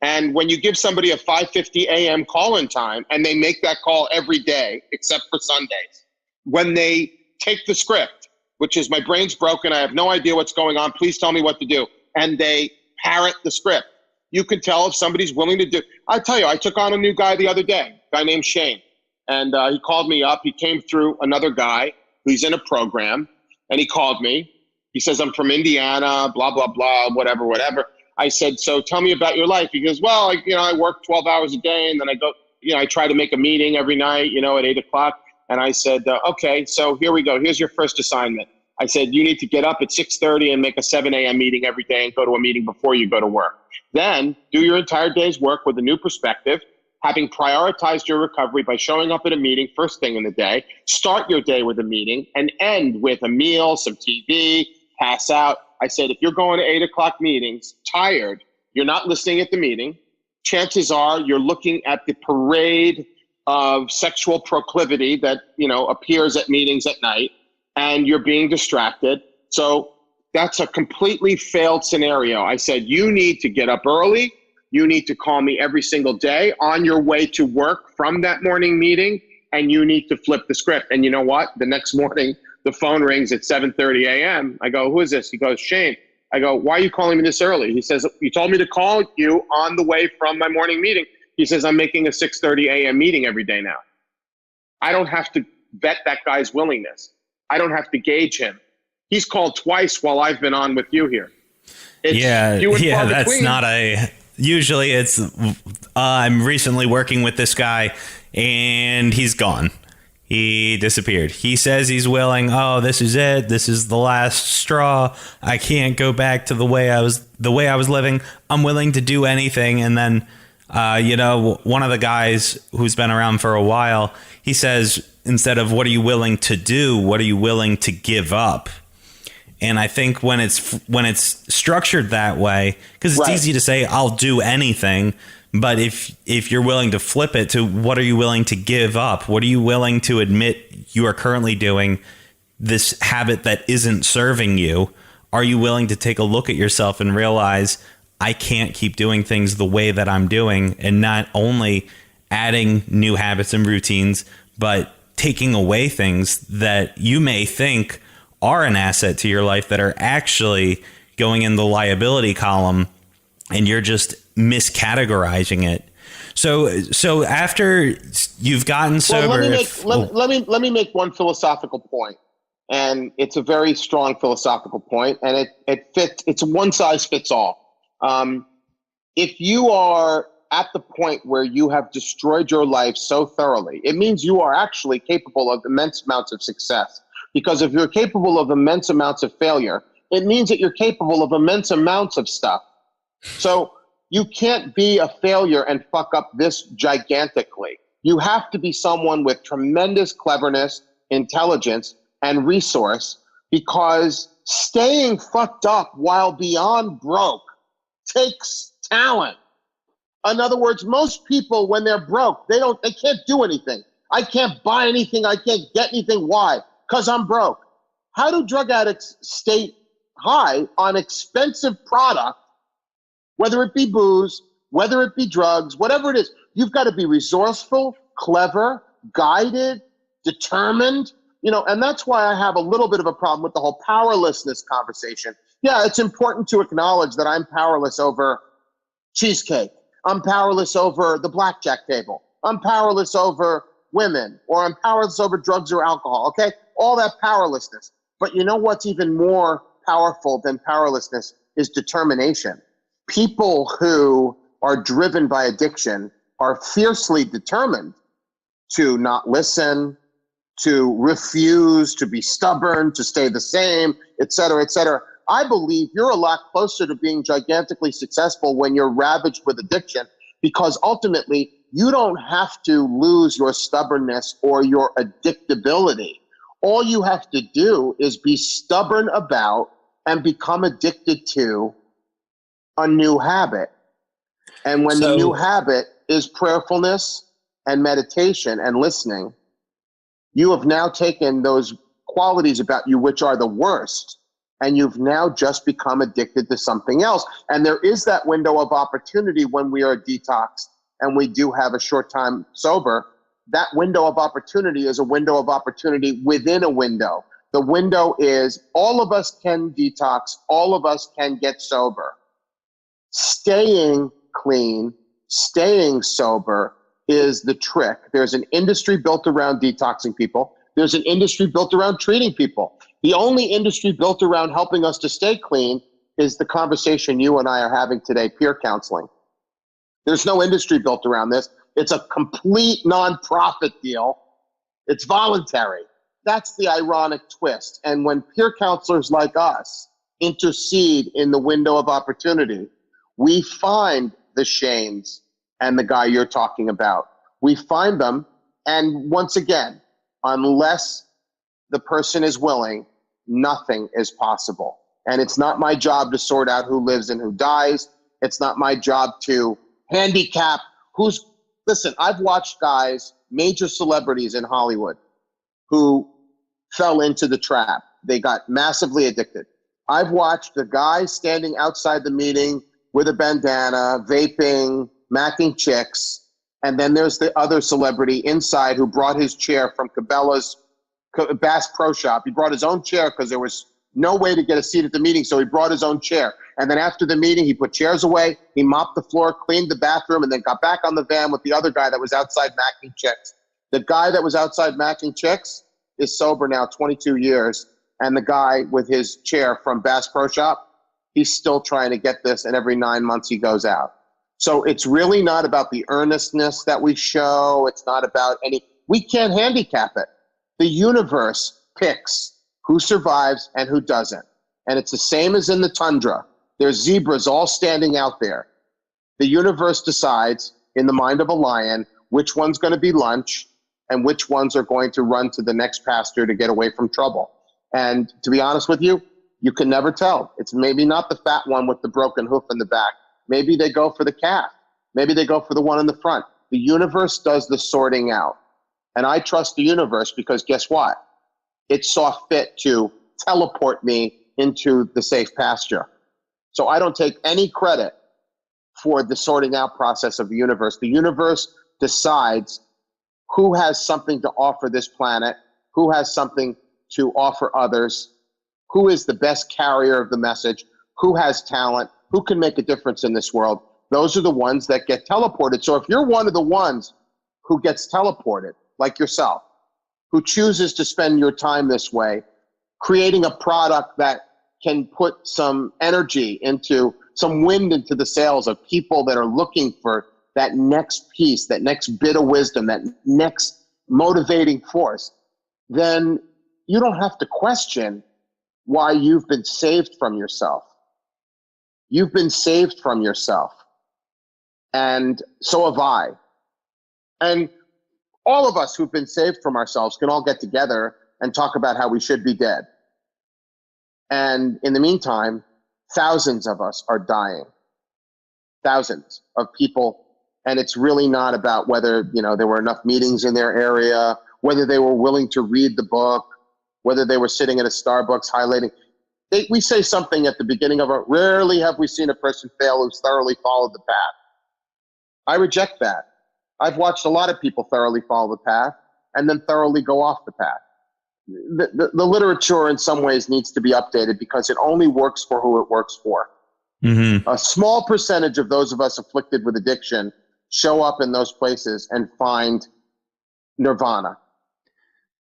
A: And when you give somebody a 5:50 a.m. call-in time and they make that call every day, except for Sundays, when they take the script, which is my brain's broken, I have no idea what's going on, please tell me what to do, and they parrot the script, you can tell if somebody's willing to do. I tell you, I took on a new guy the other day, a guy named Shane, and he called me up. He came through another guy who's in a program, and he called me. He says, I'm from Indiana, blah, blah, blah, whatever. I said, so tell me about your life. He goes, well, I work 12 hours a day, and then I go, I try to make a meeting every night, at 8 o'clock. And I said, okay, so here we go. Here's your first assignment. I said, you need to get up at 6:30 and make a 7 a.m. meeting every day and go to a meeting before you go to work. Then do your entire day's work with a new perspective, having prioritized your recovery by showing up at a meeting first thing in the day. Start your day with a meeting and end with a meal, some TV, pass out. I said, if you're going to 8 o'clock meetings, tired, you're not listening at the meeting. Chances are you're looking at the parade of sexual proclivity that, appears at meetings at night, and you're being distracted. So that's a completely failed scenario. I said, you need to get up early. You need to call me every single day on your way to work from that morning meeting, and you need to flip the script. And you know what? The next morning, the phone rings at 7:30 a.m. I go, who is this? He goes, Shane. I go, why are you calling me this early? He says, you told me to call you on the way from my morning meeting. He says, I'm making a 6:30 a.m. meeting every day now. I don't have to vet that guy's willingness. I don't have to gauge him. He's called twice while I've been on with you here. It's
B: that's not usually it's, I'm recently working with this guy and he's gone. He disappeared. He says he's willing. Oh, this is it. This is the last straw. I can't go back to the way I was living. I'm willing to do anything. And then, one of the guys who's been around for a while, he says, instead of what are you willing to do, what are you willing to give up? And I think when it's structured that way, because it's easy to say I'll do anything, but if you're willing to flip it to what are you willing to give up? What are you willing to admit you are currently doing, this habit that isn't serving you? Are you willing to take a look at yourself and realize I can't keep doing things the way that I'm doing, and not only adding new habits and routines, but taking away things that you may think are an asset to your life that are actually going in the liability column, and you're just miscategorizing it. So after you've gotten sober,
A: let me make one philosophical point, and it's a very strong philosophical point, and it fits. It's one size fits all. If you are at the point where you have destroyed your life so thoroughly, it means you are actually capable of immense amounts of success. Because if you're capable of immense amounts of failure, it means that you're capable of immense amounts of stuff. So you can't be a failure and fuck up this gigantically. You have to be someone with tremendous cleverness, intelligence, and resource, because staying fucked up while beyond broke takes talent. In other words, most people, when they're broke, they can't do anything. I can't buy anything. I can't get anything. Why? Because I'm broke. How do drug addicts stay high on expensive product, whether it be booze, whether it be drugs, whatever it is? You've got to be resourceful, clever, guided, determined, and that's why I have a little bit of a problem with the whole powerlessness conversation. Yeah, it's important to acknowledge that I'm powerless over cheesecake. I'm powerless over the blackjack table. I'm powerless over women, or I'm powerless over drugs or alcohol, okay? All that powerlessness. But you know what's even more powerful than powerlessness is determination. People who are driven by addiction are fiercely determined to not listen, to refuse, to be stubborn, to stay the same, et cetera, et cetera. I believe you're a lot closer to being gigantically successful when you're ravaged with addiction, because ultimately you don't have to lose your stubbornness or your addictability. All you have to do is be stubborn about and become addicted to a new habit. And when the new habit is prayerfulness and meditation and listening, you have now taken those qualities about you, which are the worst, and you've now just become addicted to something else. And there is that window of opportunity when we are detoxed and we do have a short time sober. That window of opportunity is a window of opportunity within a window. The window is all of us can detox, all of us can get sober. Staying clean, staying sober is the trick. There's an industry built around detoxing people. There's an industry built around treating people. The only industry built around helping us to stay clean is the conversation you and I are having today, peer counseling. There's no industry built around this. It's a complete nonprofit deal. It's voluntary. That's the ironic twist. And when peer counselors like us intercede in the window of opportunity, we find the Shanes and the guy you're talking about. We find them, and once again, unless the person is willing, nothing is possible. And it's not my job to sort out who lives and who dies. It's not my job to handicap who's... Listen, I've watched guys, major celebrities in Hollywood, who fell into the trap. They got massively addicted. I've watched the guy standing outside the meeting with a bandana, vaping, macking chicks, and then there's the other celebrity inside who brought his chair from Cabela's Bass Pro Shop. He brought his own chair because there was no way to get a seat at the meeting, so he brought his own chair. And then after the meeting, he put chairs away, he mopped the floor, cleaned the bathroom, and then got back on the van with the other guy that was outside macking chicks. The guy that was outside macking chicks is sober now 22 years, and the guy with his chair from Bass Pro Shop, he's still trying to get this, and every 9 months he goes out. So it's really not about the earnestness that we show. It's not about we can't handicap it. The universe picks who survives and who doesn't. And it's the same as in the tundra. There's zebras all standing out there. The universe decides in the mind of a lion which one's going to be lunch and which ones are going to run to the next pasture to get away from trouble. And to be honest with you, you can never tell. It's maybe not the fat one with the broken hoof in the back. Maybe they go for the calf. Maybe they go for the one in the front. The universe does the sorting out. And I trust the universe because guess what? It saw fit to teleport me into the safe pasture. So I don't take any credit for the sorting out process of the universe. The universe decides who has something to offer this planet, who has something to offer others, who is the best carrier of the message, who has talent, who can make a difference in this world. Those are the ones that get teleported. So if you're one of the ones who gets teleported, like yourself, who chooses to spend your time this way, creating a product that can put some energy into, some wind into the sails of people that are looking for that next piece, that next bit of wisdom, that next motivating force, then you don't have to question why you've been saved from yourself. You've been saved from yourself. And so have I. And all of us who've been saved from ourselves can all get together and talk about how we should be dead. And in the meantime, thousands of us are dying. Thousands of people. And it's really not about whether, there were enough meetings in their area, whether they were willing to read the book, whether they were sitting at a Starbucks highlighting. We say something at the beginning of rarely have we seen a person fail who's thoroughly followed the path. I reject that. I've watched a lot of people thoroughly follow the path and then thoroughly go off the path. The literature in some ways needs to be updated because it only works for who it works for. Mm-hmm. A small percentage of those of us afflicted with addiction show up in those places and find nirvana.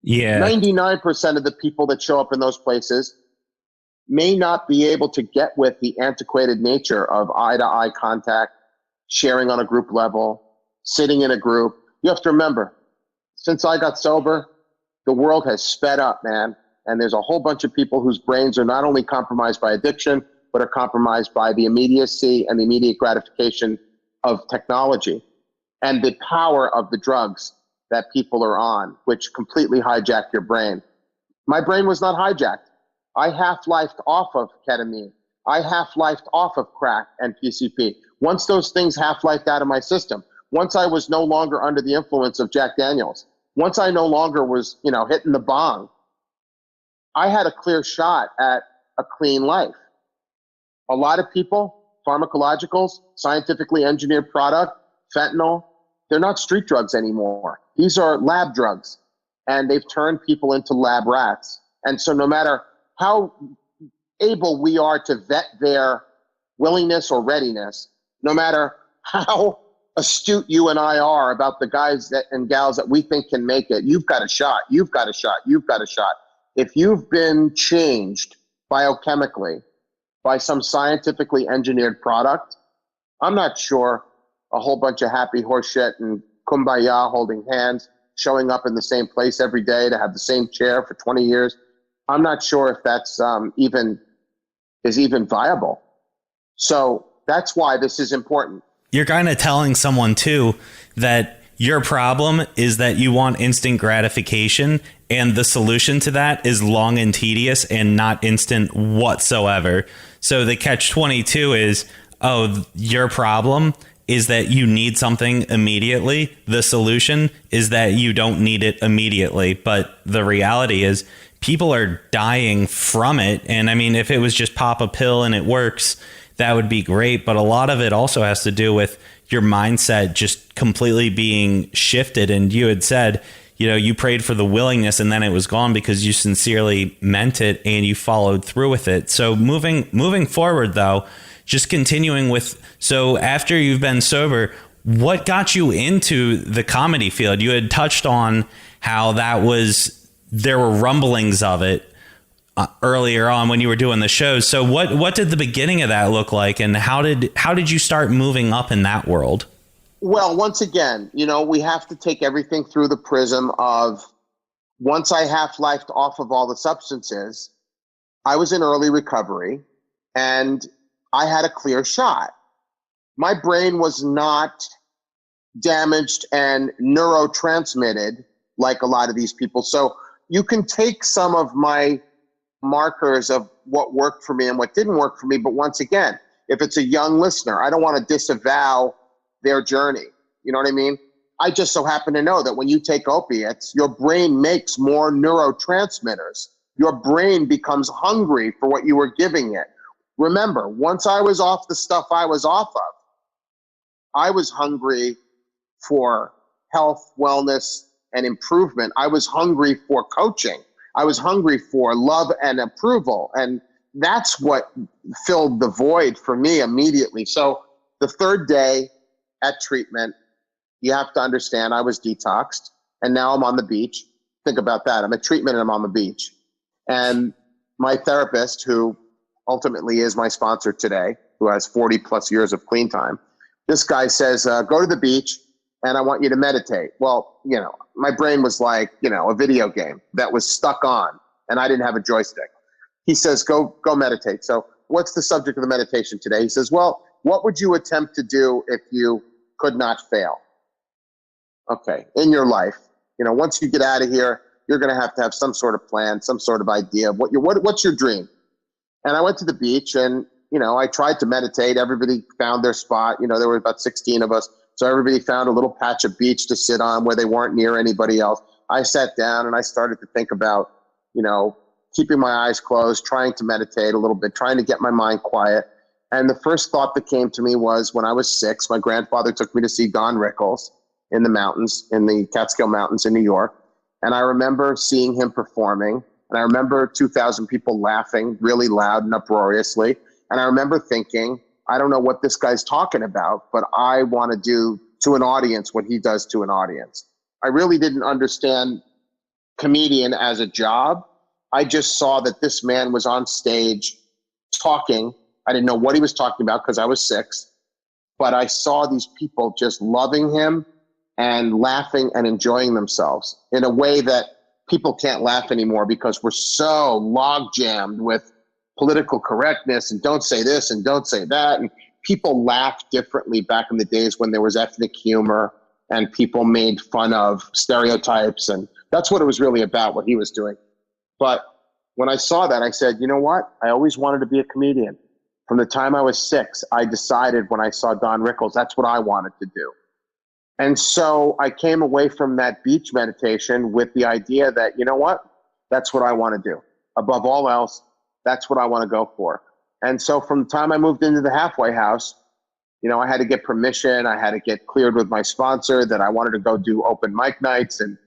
A: Yeah. 99% of the people that show up in those places may not be able to get with the antiquated nature of eye-to-eye contact, sharing on a group level, sitting in a group. You have to remember, since I got sober, the world has sped up, man. And there's a whole bunch of people whose brains are not only compromised by addiction, but are compromised by the immediacy and the immediate gratification of technology and the power of the drugs that people are on, which completely hijack your brain. My brain was not hijacked. I half-lifed off of ketamine. I half-lifed off of crack and PCP. Once those things half-lifed out of my system, once I was no longer under the influence of Jack Daniels, once I no longer was, hitting the bong, I had a clear shot at a clean life. A lot of people, pharmacologicals, scientifically engineered product, fentanyl, they're not street drugs anymore. These are lab drugs, and they've turned people into lab rats. And so no matter how able we are to vet their willingness or readiness, no matter how astute you and I are about the guys and gals that we think can make it, you've got a shot, you've got a shot, you've got a shot. If you've been changed biochemically by some scientifically engineered product, I'm not sure a whole bunch of happy horseshit and kumbaya holding hands, showing up in the same place every day to have the same chair for 20 years. I'm not sure if that's even viable. So that's why this is important.
B: You're kind of telling someone too that your problem is that you want instant gratification, and the solution to that is long and tedious and not instant whatsoever. So the catch-22 is, your problem is that you need something immediately. The solution is that you don't need it immediately. But the reality is people are dying from it. And I mean, if it was just pop a pill and it works, that would be great. But a lot of it also has to do with your mindset just completely being shifted. And you had said, you prayed for the willingness and then it was gone because you sincerely meant it and you followed through with it. So moving forward, though, just continuing with, so after you've been sober, what got you into the comedy field? You had touched on how there were rumblings of it earlier on when you were doing the shows. So what did the beginning of that look like, and how did you start moving up in that world?
A: Well, once again, we have to take everything through the prism of, once I half-lifed off of all the substances, I was in early recovery and I had a clear shot. My brain was not damaged and neurotransmitted like a lot of these people. So you can take some of my markers of what worked for me and what didn't work for me. But once again, if it's a young listener, I don't want to disavow their journey. You know what I mean? I just so happen to know that when you take opiates, your brain makes more neurotransmitters. Your brain becomes hungry for what you were giving it. Remember, once I was off the stuff I was off of, I was hungry for health, wellness, and improvement. I was hungry for coaching. I was hungry for love and approval. And that's what filled the void for me immediately. So the third day at treatment, you have to understand I was detoxed and now I'm on the beach. Think about that. I'm at treatment and I'm on the beach. And my therapist, who ultimately is my sponsor today, who has 40 plus years of clean time, this guy says, go to the beach and I want you to meditate. Well, my brain was like, a video game that was stuck on and I didn't have a joystick. He says, go meditate. So what's the subject of the meditation today? He says, well, what would you attempt to do if you could not fail? Okay, in your life, once you get out of here, you're going to have some sort of plan, some sort of idea of what's your dream? And I went to the beach and, I tried to meditate. Everybody found their spot. There were about 16 of us. So everybody found a little patch of beach to sit on where they weren't near anybody else. I sat down and I started to think about, keeping my eyes closed, trying to meditate a little bit, trying to get my mind quiet. And the first thought that came to me was, when I was 6, my grandfather took me to see Don Rickles in the mountains, in the Catskill Mountains in New York. And I remember seeing him performing. And I remember 2,000 people laughing really loud and uproariously. And I remember thinking, I don't know what this guy's talking about, but I want to do to an audience what he does to an audience. I really didn't understand comedian as a job. I just saw that this man was on stage talking. I didn't know what he was talking about because I was 6, but I saw these people just loving him and laughing and enjoying themselves in a way that people can't laugh anymore because we're so log jammed with political correctness and don't say this and don't say that. And people laughed differently back in the days when there was ethnic humor and people made fun of stereotypes. And that's what it was really about, what he was doing. But when I saw that, I said, you know what? I always wanted to be a comedian. From the time I was 6, I decided when I saw Don Rickles, that's what I wanted to do. And so I came away from that beach meditation with the idea that, you know what? That's what I want to do. Above all else, that's what I want to go for. And so from the time I moved into the halfway house, you know, I had to get permission. I had to get cleared with my sponsor that I wanted to go do open mic nights in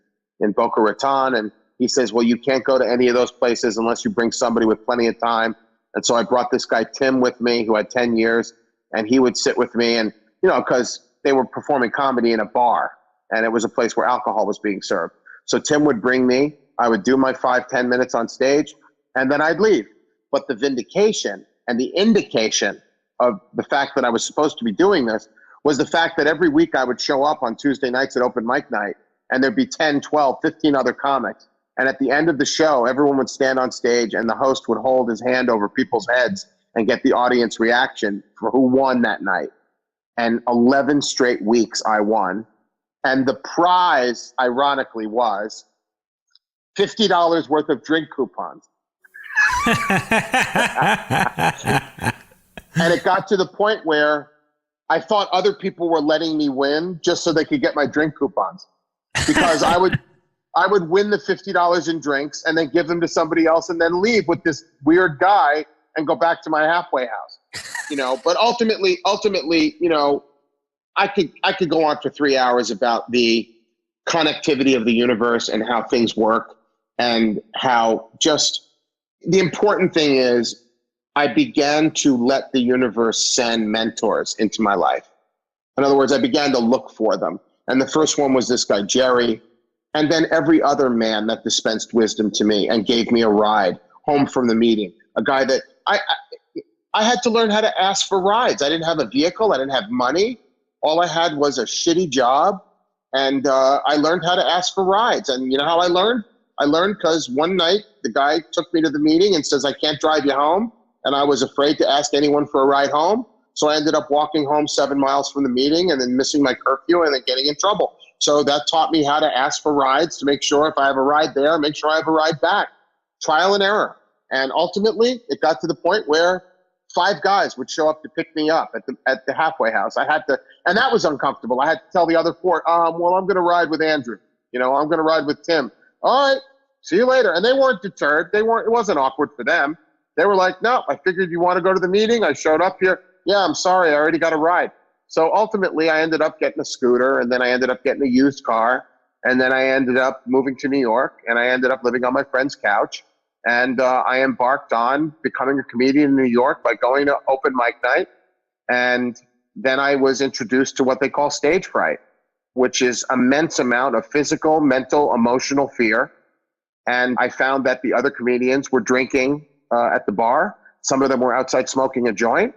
A: Boca Raton. And he says, well, you can't go to any of those places unless you bring somebody with plenty of time. And so I brought this guy, Tim, with me, who had 10 years, and he would sit with me. And, you know, because they were performing comedy in a bar, and it was a place where alcohol was being served. So Tim would bring me, I would do my 5-10 minutes on stage, and then I'd leave. But the vindication and the indication of the fact that I was supposed to be doing this was the fact that every week I would show up on Tuesday nights at open mic night, and there'd be 10, 12, 15 other comics. And at the end of the show, everyone would stand on stage and the host would hold his hand over people's heads and get the audience reaction for who won that night. And 11 straight weeks I won. And the prize, ironically, was $50 worth of drink coupons. And it got to the point where I thought other people were letting me win just so they could get my drink coupons. Because I would win the $50 in drinks and then give them to somebody else and then leave with this weird guy and go back to my halfway house, you know. But ultimately, you know, I could go on for 3 hours about the connectivity of the universe and how things work and how just the important thing is I began to let the universe send mentors into my life. In other words, I began to look for them. And the first one was this guy, Jerry. And then every other man that dispensed wisdom to me and gave me a ride home from the meeting, a guy that I had to learn how to ask for rides. I didn't have a vehicle. I didn't have money. All I had was a shitty job. And I learned how to ask for rides. And you know how I learned? I learned because one night the guy took me to the meeting and says, I can't drive you home. And I was afraid to ask anyone for a ride home. So I ended up walking home 7 miles from the meeting and then missing my curfew and then getting in trouble. So that taught me how to ask for rides to make sure if I have a ride there, make sure I have a ride back. Trial and error. And ultimately, it got to the point where 5 guys would show up to pick me up at the halfway house. I had to, and that was uncomfortable. I had to tell the other 4, well, I'm going to ride with Andrew. You know, I'm going to ride with Tim. All right, see you later. And they weren't deterred. It wasn't awkward for them. They were like, no, I figured you want to go to the meeting. I showed up here. Yeah, I'm sorry. I already got a ride. So ultimately, I ended up getting a scooter, and then I ended up getting a used car, and then I ended up moving to New York, and I ended up living on my friend's couch. And I embarked on becoming a comedian in New York by going to open mic night. And then I was introduced to what they call stage fright, which is immense amount of physical, mental, emotional fear. And I found that the other comedians were drinking at the bar. Some of them were outside smoking a joint.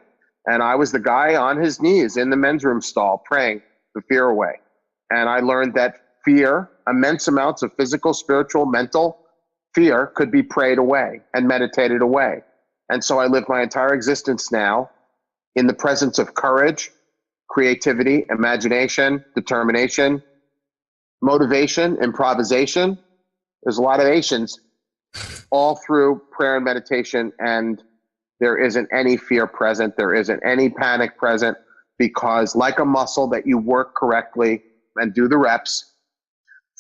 A: And I was the guy on his knees in the men's room stall praying the fear away. And I learned that fear, immense amounts of physical, spiritual, mental fear could be prayed away and meditated away. And so I live my entire existence now in the presence of courage, creativity, imagination, determination, motivation, improvisation. There's a lot of Asians all through prayer and meditation, and there isn't any fear present. There isn't any panic present, because like a muscle that you work correctly and do the reps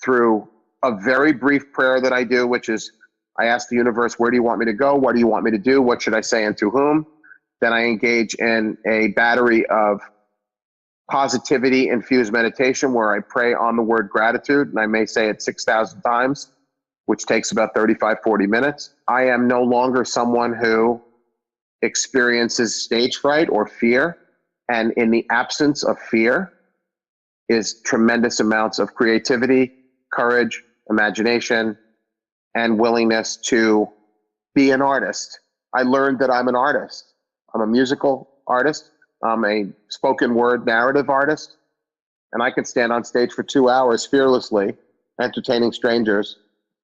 A: through a very brief prayer that I do, which is I ask the universe, where do you want me to go? What do you want me to do? What should I say and to whom? Then I engage in a battery of positivity infused meditation where I pray on the word gratitude, and I may say it 6,000 times, which takes about 35, 40 minutes. I am no longer someone who experiences stage fright or fear. And in the absence of fear is tremendous amounts of creativity, courage, imagination, and willingness to be an artist. I learned that I'm an artist. I'm a musical artist. I'm a spoken word narrative artist. and I can stand on stage for 2 hours fearlessly, entertaining strangers.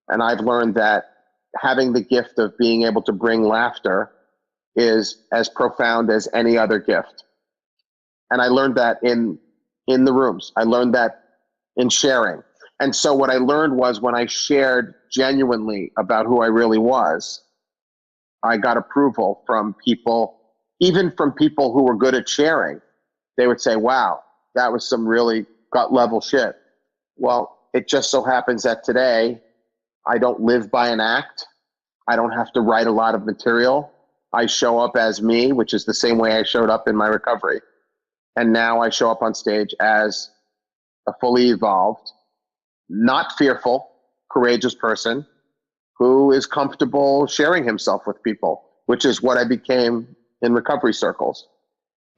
A: And I've learned that having the gift of being able to bring laughter is as profound as any other gift. And I learned that in the rooms. I learned that in sharing. And so what I learned was when I shared genuinely about who I really was, I got approval from people, even from people who were good at sharing. They would say, wow, that was some really gut level shit. Well, it just so happens that today I don't live by an act. I don't have to write a lot of material. I show up as me, which is the same way I showed up in my recovery. And now I show up on stage as a fully evolved, not fearful, courageous person who is comfortable sharing himself with people, which is what I became in recovery circles.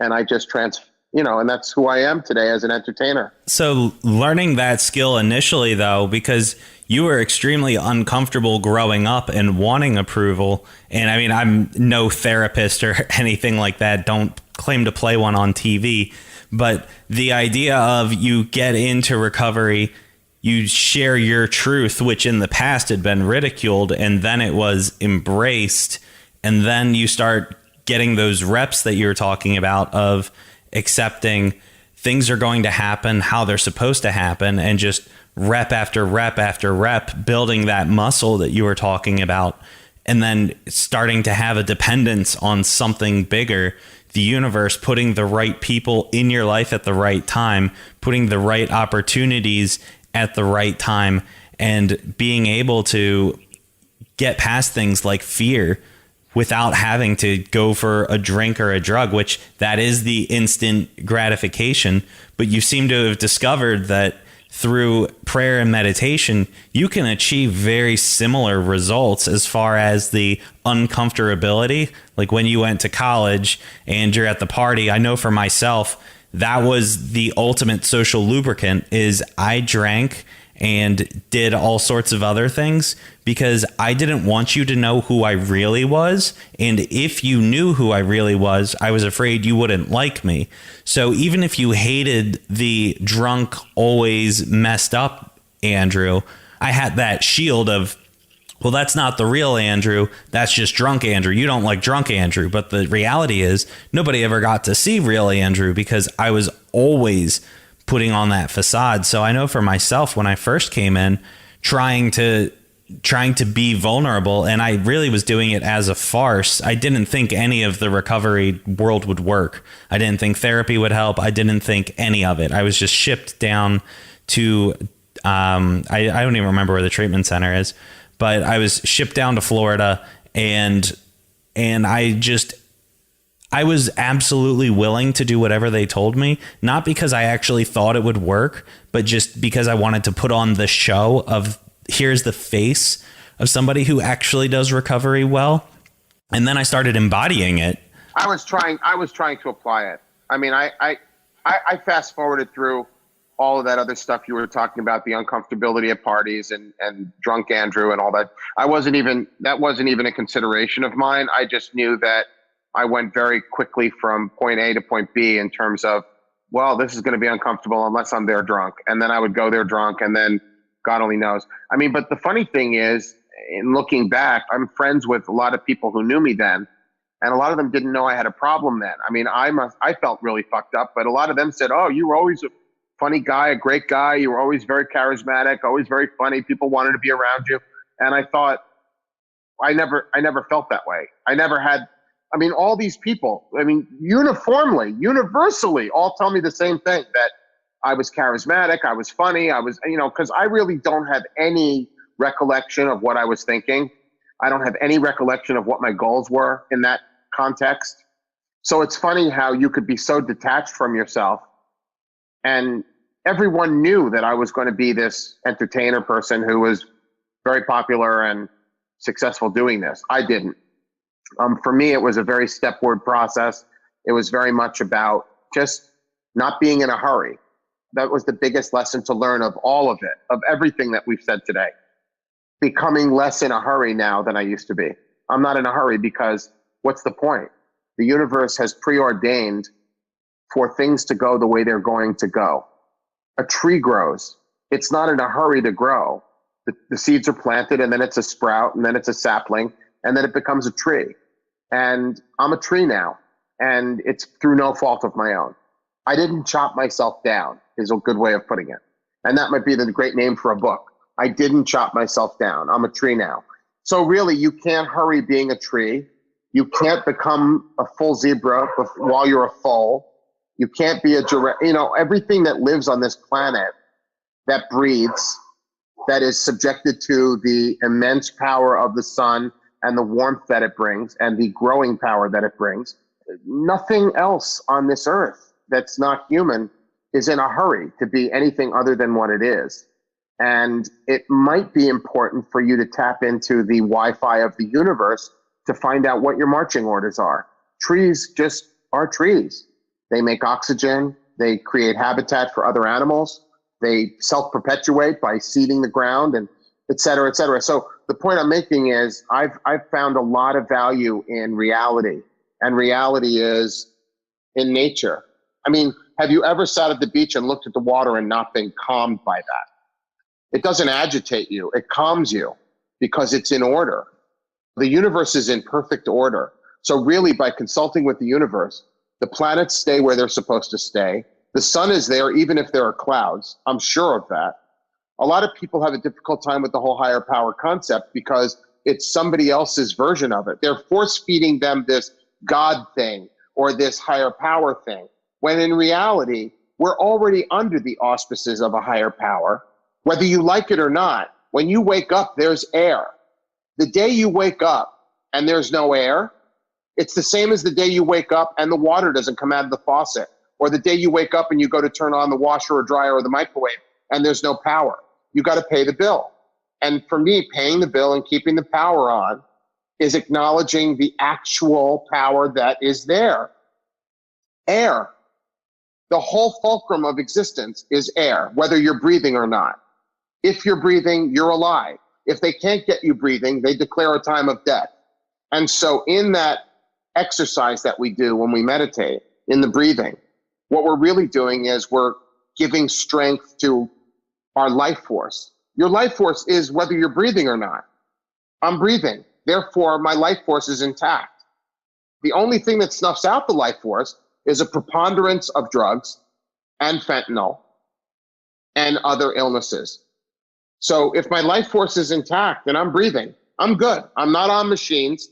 A: And I just and that's who I am today as an entertainer.
B: So learning that skill initially, though, because you were extremely uncomfortable growing up and wanting approval. And I mean, I'm no therapist or anything like that. Don't claim to play one on TV. But the idea of you get into recovery, you share your truth, which in the past had been ridiculed, and then it was embraced. And then you start getting those reps that you're talking about of accepting things are going to happen how they're supposed to happen, and just rep after rep after rep, building that muscle that you were talking about, and then starting to have a dependence on something bigger, the universe putting the right people in your life at the right time, putting the right opportunities at the right time, and being able to get past things like fear without having to go for a drink or a drug, which that is the instant gratification. But you seem to have discovered that through prayer and meditation, you can achieve very similar results as far as the uncomfortability. Like when you went to college and you're at the party, I know for myself, that was the ultimate social lubricant. Is I drank and did all sorts of other things because I didn't want you to know who I really was. And if you knew who I really was, I was afraid you wouldn't like me. So even if you hated the drunk, always messed up Andrew, I had that shield of, well, that's not the real Andrew. That's just drunk Andrew. You don't like drunk Andrew. But the reality is nobody ever got to see real Andrew because I was always putting on that facade. So I know for myself, when I first came in, trying to be vulnerable, and I really was doing it as a farce. I didn't think any of the recovery world would work. I didn't think therapy would help. I didn't think any of it. I was just shipped down to, I don't even remember where the treatment center is, but I was shipped down to Florida, and I was absolutely willing to do whatever they told me, not because I actually thought it would work, but just because I wanted to put on the show of here's the face of somebody who actually does recovery well. And then I started embodying it.
A: I was trying to apply it. I mean, I fast forwarded through all of that other stuff you were talking about, the uncomfortability at parties and drunk Andrew and all that. That wasn't even a consideration of mine. I just knew that I went very quickly from point A to point B in terms of, well, this is going to be uncomfortable unless I'm there drunk. And then I would go there drunk, and then God only knows. I mean, but the funny thing is, in looking back, I'm friends with a lot of people who knew me then, and a lot of them didn't know I had a problem then. I mean, I felt really fucked up, but a lot of them said, oh, you were always a funny guy, a great guy. You were always very charismatic, always very funny. People wanted to be around you. And I thought, I never felt that way. I never had, I mean, all these people, I mean, universally, all tell me the same thing, that I was charismatic, I was funny, I was, because I really don't have any recollection of what I was thinking. I don't have any recollection of what my goals were in that context. So it's funny how you could be so detached from yourself, and everyone knew that I was going to be this entertainer person who was very popular and successful doing this. I didn't. For me, it was a very stepward process. It was very much about just not being in a hurry. That was the biggest lesson to learn of all of it, of everything that we've said today. Becoming less in a hurry now than I used to be. I'm not in a hurry because what's the point? The universe has preordained for things to go the way they're going to go. a tree grows. It's not in a hurry to grow. The seeds are planted, and then it's a sprout, and then it's a sapling, and then it becomes a tree. And I'm a tree now, and it's through no fault of my own. I didn't chop myself down, is a good way of putting it. And that might be the great name for a book. I didn't chop myself down. I'm a tree now. So really, you can't hurry being a tree. You can't become a full zebra while you're a foal. You can't be a giraffe. Everything that lives on this planet that breathes, that is subjected to the immense power of the sun and the warmth that it brings and the growing power that it brings. Nothing else on this earth that's not human is in a hurry to be anything other than what it is. And it might be important for you to tap into the Wi-Fi of the universe to find out what your marching orders are. Trees just are trees. They make oxygen. They create habitat for other animals. They self-perpetuate by seeding the ground, and et cetera, et cetera. So the point I'm making is I've found a lot of value in reality, and reality is in nature. I mean, have you ever sat at the beach and looked at the water and not been calmed by that? It doesn't agitate you. It calms you because it's in order. The universe is in perfect order. So really, by consulting with the universe, the planets stay where they're supposed to stay. The sun is there even if there are clouds. I'm sure of that. A lot of people have a difficult time with the whole higher power concept because it's somebody else's version of it. They're force feeding them this God thing or this higher power thing, when in reality, we're already under the auspices of a higher power. Whether you like it or not, when you wake up, there's air. The day you wake up and there's no air, it's the same as the day you wake up and the water doesn't come out of the faucet, or the day you wake up and you go to turn on the washer or dryer or the microwave and there's no power. You got to pay the bill. And for me, paying the bill and keeping the power on is acknowledging the actual power that is there. Air. The whole fulcrum of existence is air, whether you're breathing or not. If you're breathing, you're alive. If they can't get you breathing, they declare a time of death. And so in that exercise that we do when we meditate, in the breathing, what we're really doing is we're giving strength to our life force. Your life force is whether you're breathing or not. I'm breathing. Therefore, my life force is intact. The only thing that snuffs out the life force is a preponderance of drugs and fentanyl and other illnesses. So if my life force is intact and I'm breathing, I'm good. I'm not on machines.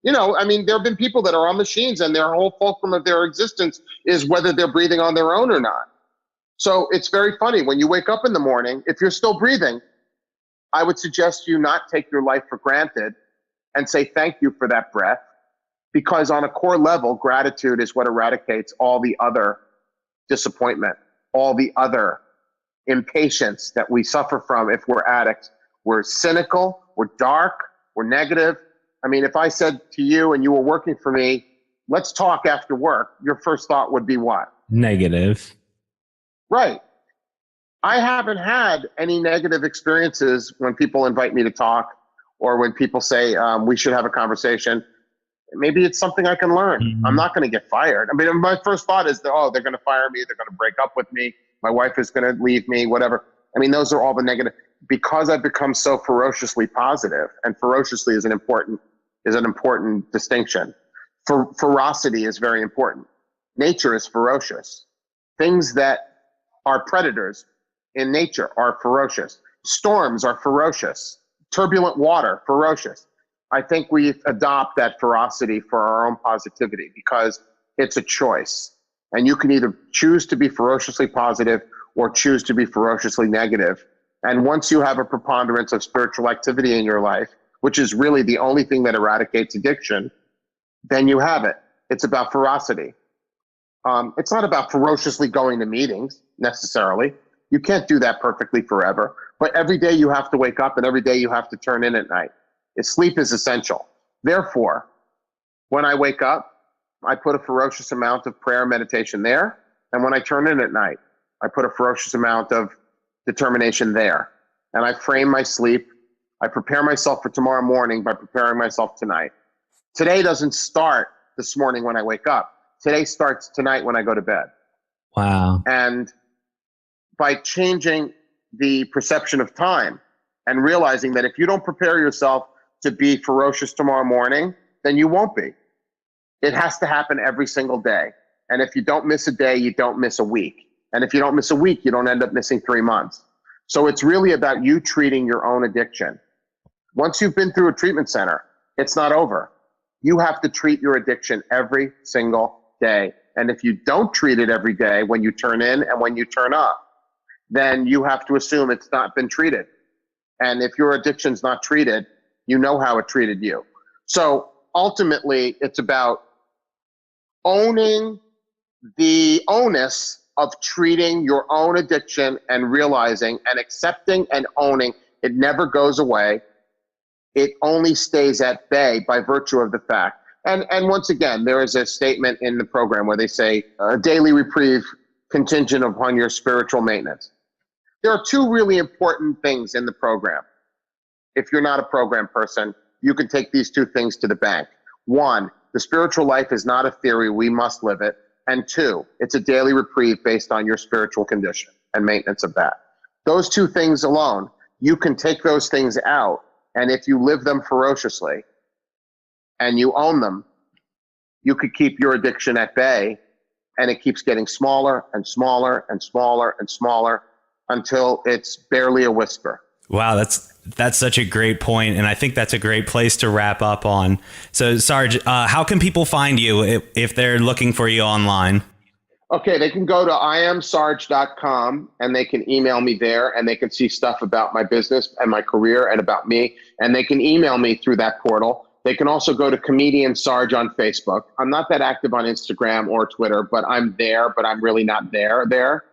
A: There have been people that are on machines and their whole fulcrum of their existence is whether they're breathing on their own or not. So it's very funny. When you wake up in the morning, if you're still breathing, I would suggest you not take your life for granted and say thank you for that breath, because on a core level, gratitude is what eradicates all the other disappointment, all the other impatience that we suffer from if we're addicts. We're cynical, we're dark, we're negative. I mean, if I said to you and you were working for me, let's talk after work, your first thought would be what?
B: Negative.
A: Right. I haven't had any negative experiences when people invite me to talk or when people say we should have a conversation. Maybe it's something I can learn. Mm-hmm. I'm not going to get fired. I mean, my first thought is, they're going to fire me. They're going to break up with me. My wife is going to leave me, whatever. I mean, those are all the negative, because I've become so ferociously positive, and ferociously is an important distinction. Ferocity is very important. Nature is ferocious. Things that are predators in nature are ferocious. Storms are ferocious. Turbulent water, ferocious. I think we adopt that ferocity for our own positivity because it's a choice. And you can either choose to be ferociously positive or choose to be ferociously negative. And once you have a preponderance of spiritual activity in your life, which is really the only thing that eradicates addiction, then you have it. It's about ferocity. It's not about ferociously going to meetings necessarily. You can't do that perfectly forever. But every day you have to wake up and every day you have to turn in at night. Sleep is essential. Therefore, when I wake up, I put a ferocious amount of prayer and meditation there. And when I turn in at night, I put a ferocious amount of determination there. And I frame my sleep. I prepare myself for tomorrow morning by preparing myself tonight. Today doesn't start this morning when I wake up. Today starts tonight when I go to bed.
B: Wow.
A: And by changing the perception of time and realizing that if you don't prepare yourself to be ferocious tomorrow morning, then you won't be. It has to happen every single day. And if you don't miss a day, you don't miss a week. And if you don't miss a week, you don't end up missing 3 months. So it's really about you treating your own addiction. Once you've been through a treatment center, it's not over. You have to treat your addiction every single day. And if you don't treat it every day when you turn in and when you turn up, then you have to assume it's not been treated. And if your addiction's not treated, you know how it treated you. So ultimately, it's about owning the onus of treating your own addiction and realizing and accepting and owning it never goes away. It only stays at bay by virtue of the fact. And once again, there is a statement in the program where they say a daily reprieve contingent upon your spiritual maintenance. There are two really important things in the program. If you're not a program person, you can take these two things to the bank. One, the spiritual life is not a theory, we must live it. And two, it's a daily reprieve based on your spiritual condition and maintenance of that. Those two things alone, you can take those things out, and if you live them ferociously and you own them, you could keep your addiction at bay, and it keeps getting smaller and smaller and smaller and smaller until it's barely a whisper.
B: Wow, that's such a great point, and I think that's a great place to wrap up on. So, Sarge, how can people find you if they're looking for you online?
A: Okay, they can go to iamsarge.com, and they can email me there, and they can see stuff about my business and my career and about me, and they can email me through that portal. They can also go to Comedian Sarge on Facebook. I'm not that active on Instagram or Twitter, but I'm there, but I'm really not there.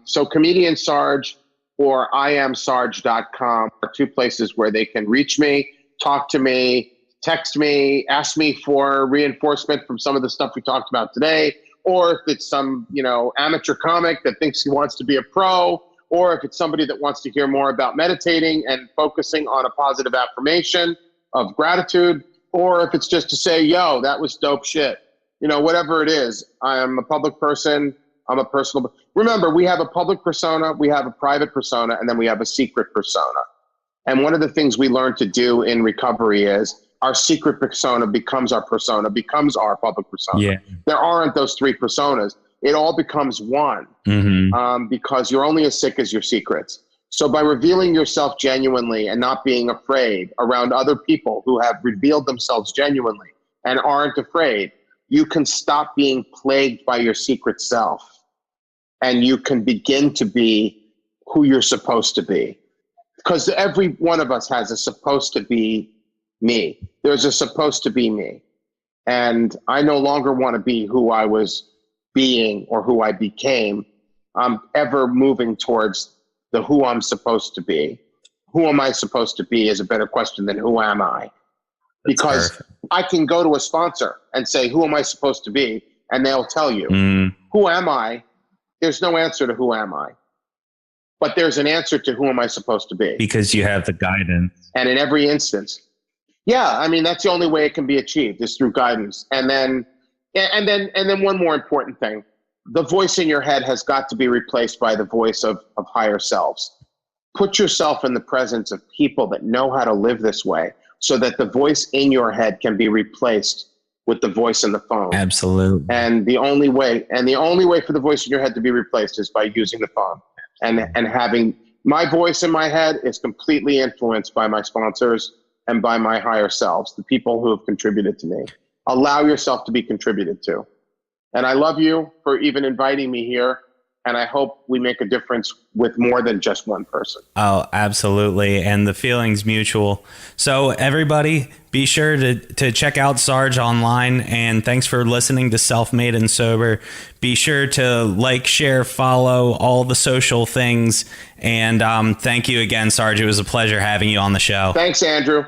A: So Comedian Sarge or iamsarge.com are two places where they can reach me, talk to me, text me, ask me for reinforcement from some of the stuff we talked about today, or if it's some, amateur comic that thinks he wants to be a pro, or if it's somebody that wants to hear more about meditating and focusing on a positive affirmation of gratitude, or if it's just to say, yo, that was dope shit. Whatever it is, I'm a public person. I'm a personal. Remember, we have a public persona, we have a private persona, and then we have a secret persona. And one of the things we learn to do in recovery is our secret persona becomes our public persona. Yeah. There aren't those three personas. It all becomes one, because you're only as sick as your secrets. So by revealing yourself genuinely and not being afraid around other people who have revealed themselves genuinely and aren't afraid, you can stop being plagued by your secret self, and you can begin to be who you're supposed to be. Because every one of us has a supposed to be me. There's a supposed to be me. And I no longer want to be who I was being or who I became. I'm ever moving towards the who I'm supposed to be. Who am I supposed to be is a better question than who am I? Because perfect. I can go to a sponsor and say, who am I supposed to be? And they'll tell you, who am I? There's no answer to who am I. But there's an answer to who am I supposed to be.
B: Because you have the guidance.
A: And in every instance, that's the only way it can be achieved is through guidance. And then one more important thing, the voice in your head has got to be replaced by the voice of higher selves. Put yourself in the presence of people that know how to live this way, so that the voice in your head can be replaced with the voice in the phone.
B: Absolutely.
A: And the only way for the voice in your head to be replaced is by using the phone. And having my voice in my head is completely influenced by my sponsors and by my higher selves, the people who have contributed to me. Allow yourself to be contributed to. And I love you for even inviting me here. And I hope we make a difference with more than just one person.
B: Oh, absolutely. And the feeling's mutual. So everybody, be sure to check out Sarge online. And thanks for listening to Self-Made and Sober. Be sure to like, share, follow all the social things. And thank you again, Sarge. It was a pleasure having you on the show.
A: Thanks, Andrew.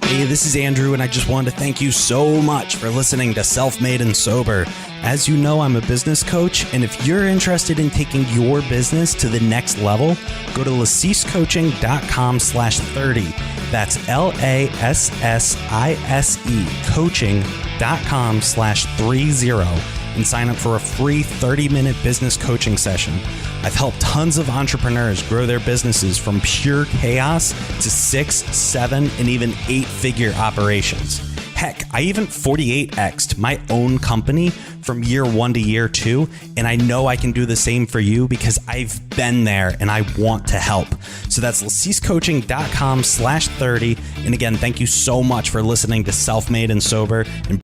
B: Hey, this is Andrew, and I just wanted to thank you so much for listening to Self-Made and Sober. As you know, I'm a business coach, and if you're interested in taking your business to the next level, go to lassiscoaching.com/30. That's LASSISE coaching.com/30. and sign up for a free 30-minute business coaching session. I've helped tons of entrepreneurs grow their businesses from pure chaos to 6, 7, and even 8-figure operations. Heck, I even 48x'd my own company from year 1 to year 2, and I know I can do the same for you because I've been there and I want to help. So that's lacisecoaching.com/30. And again, thank you so much for listening to Self-Made and Sober. And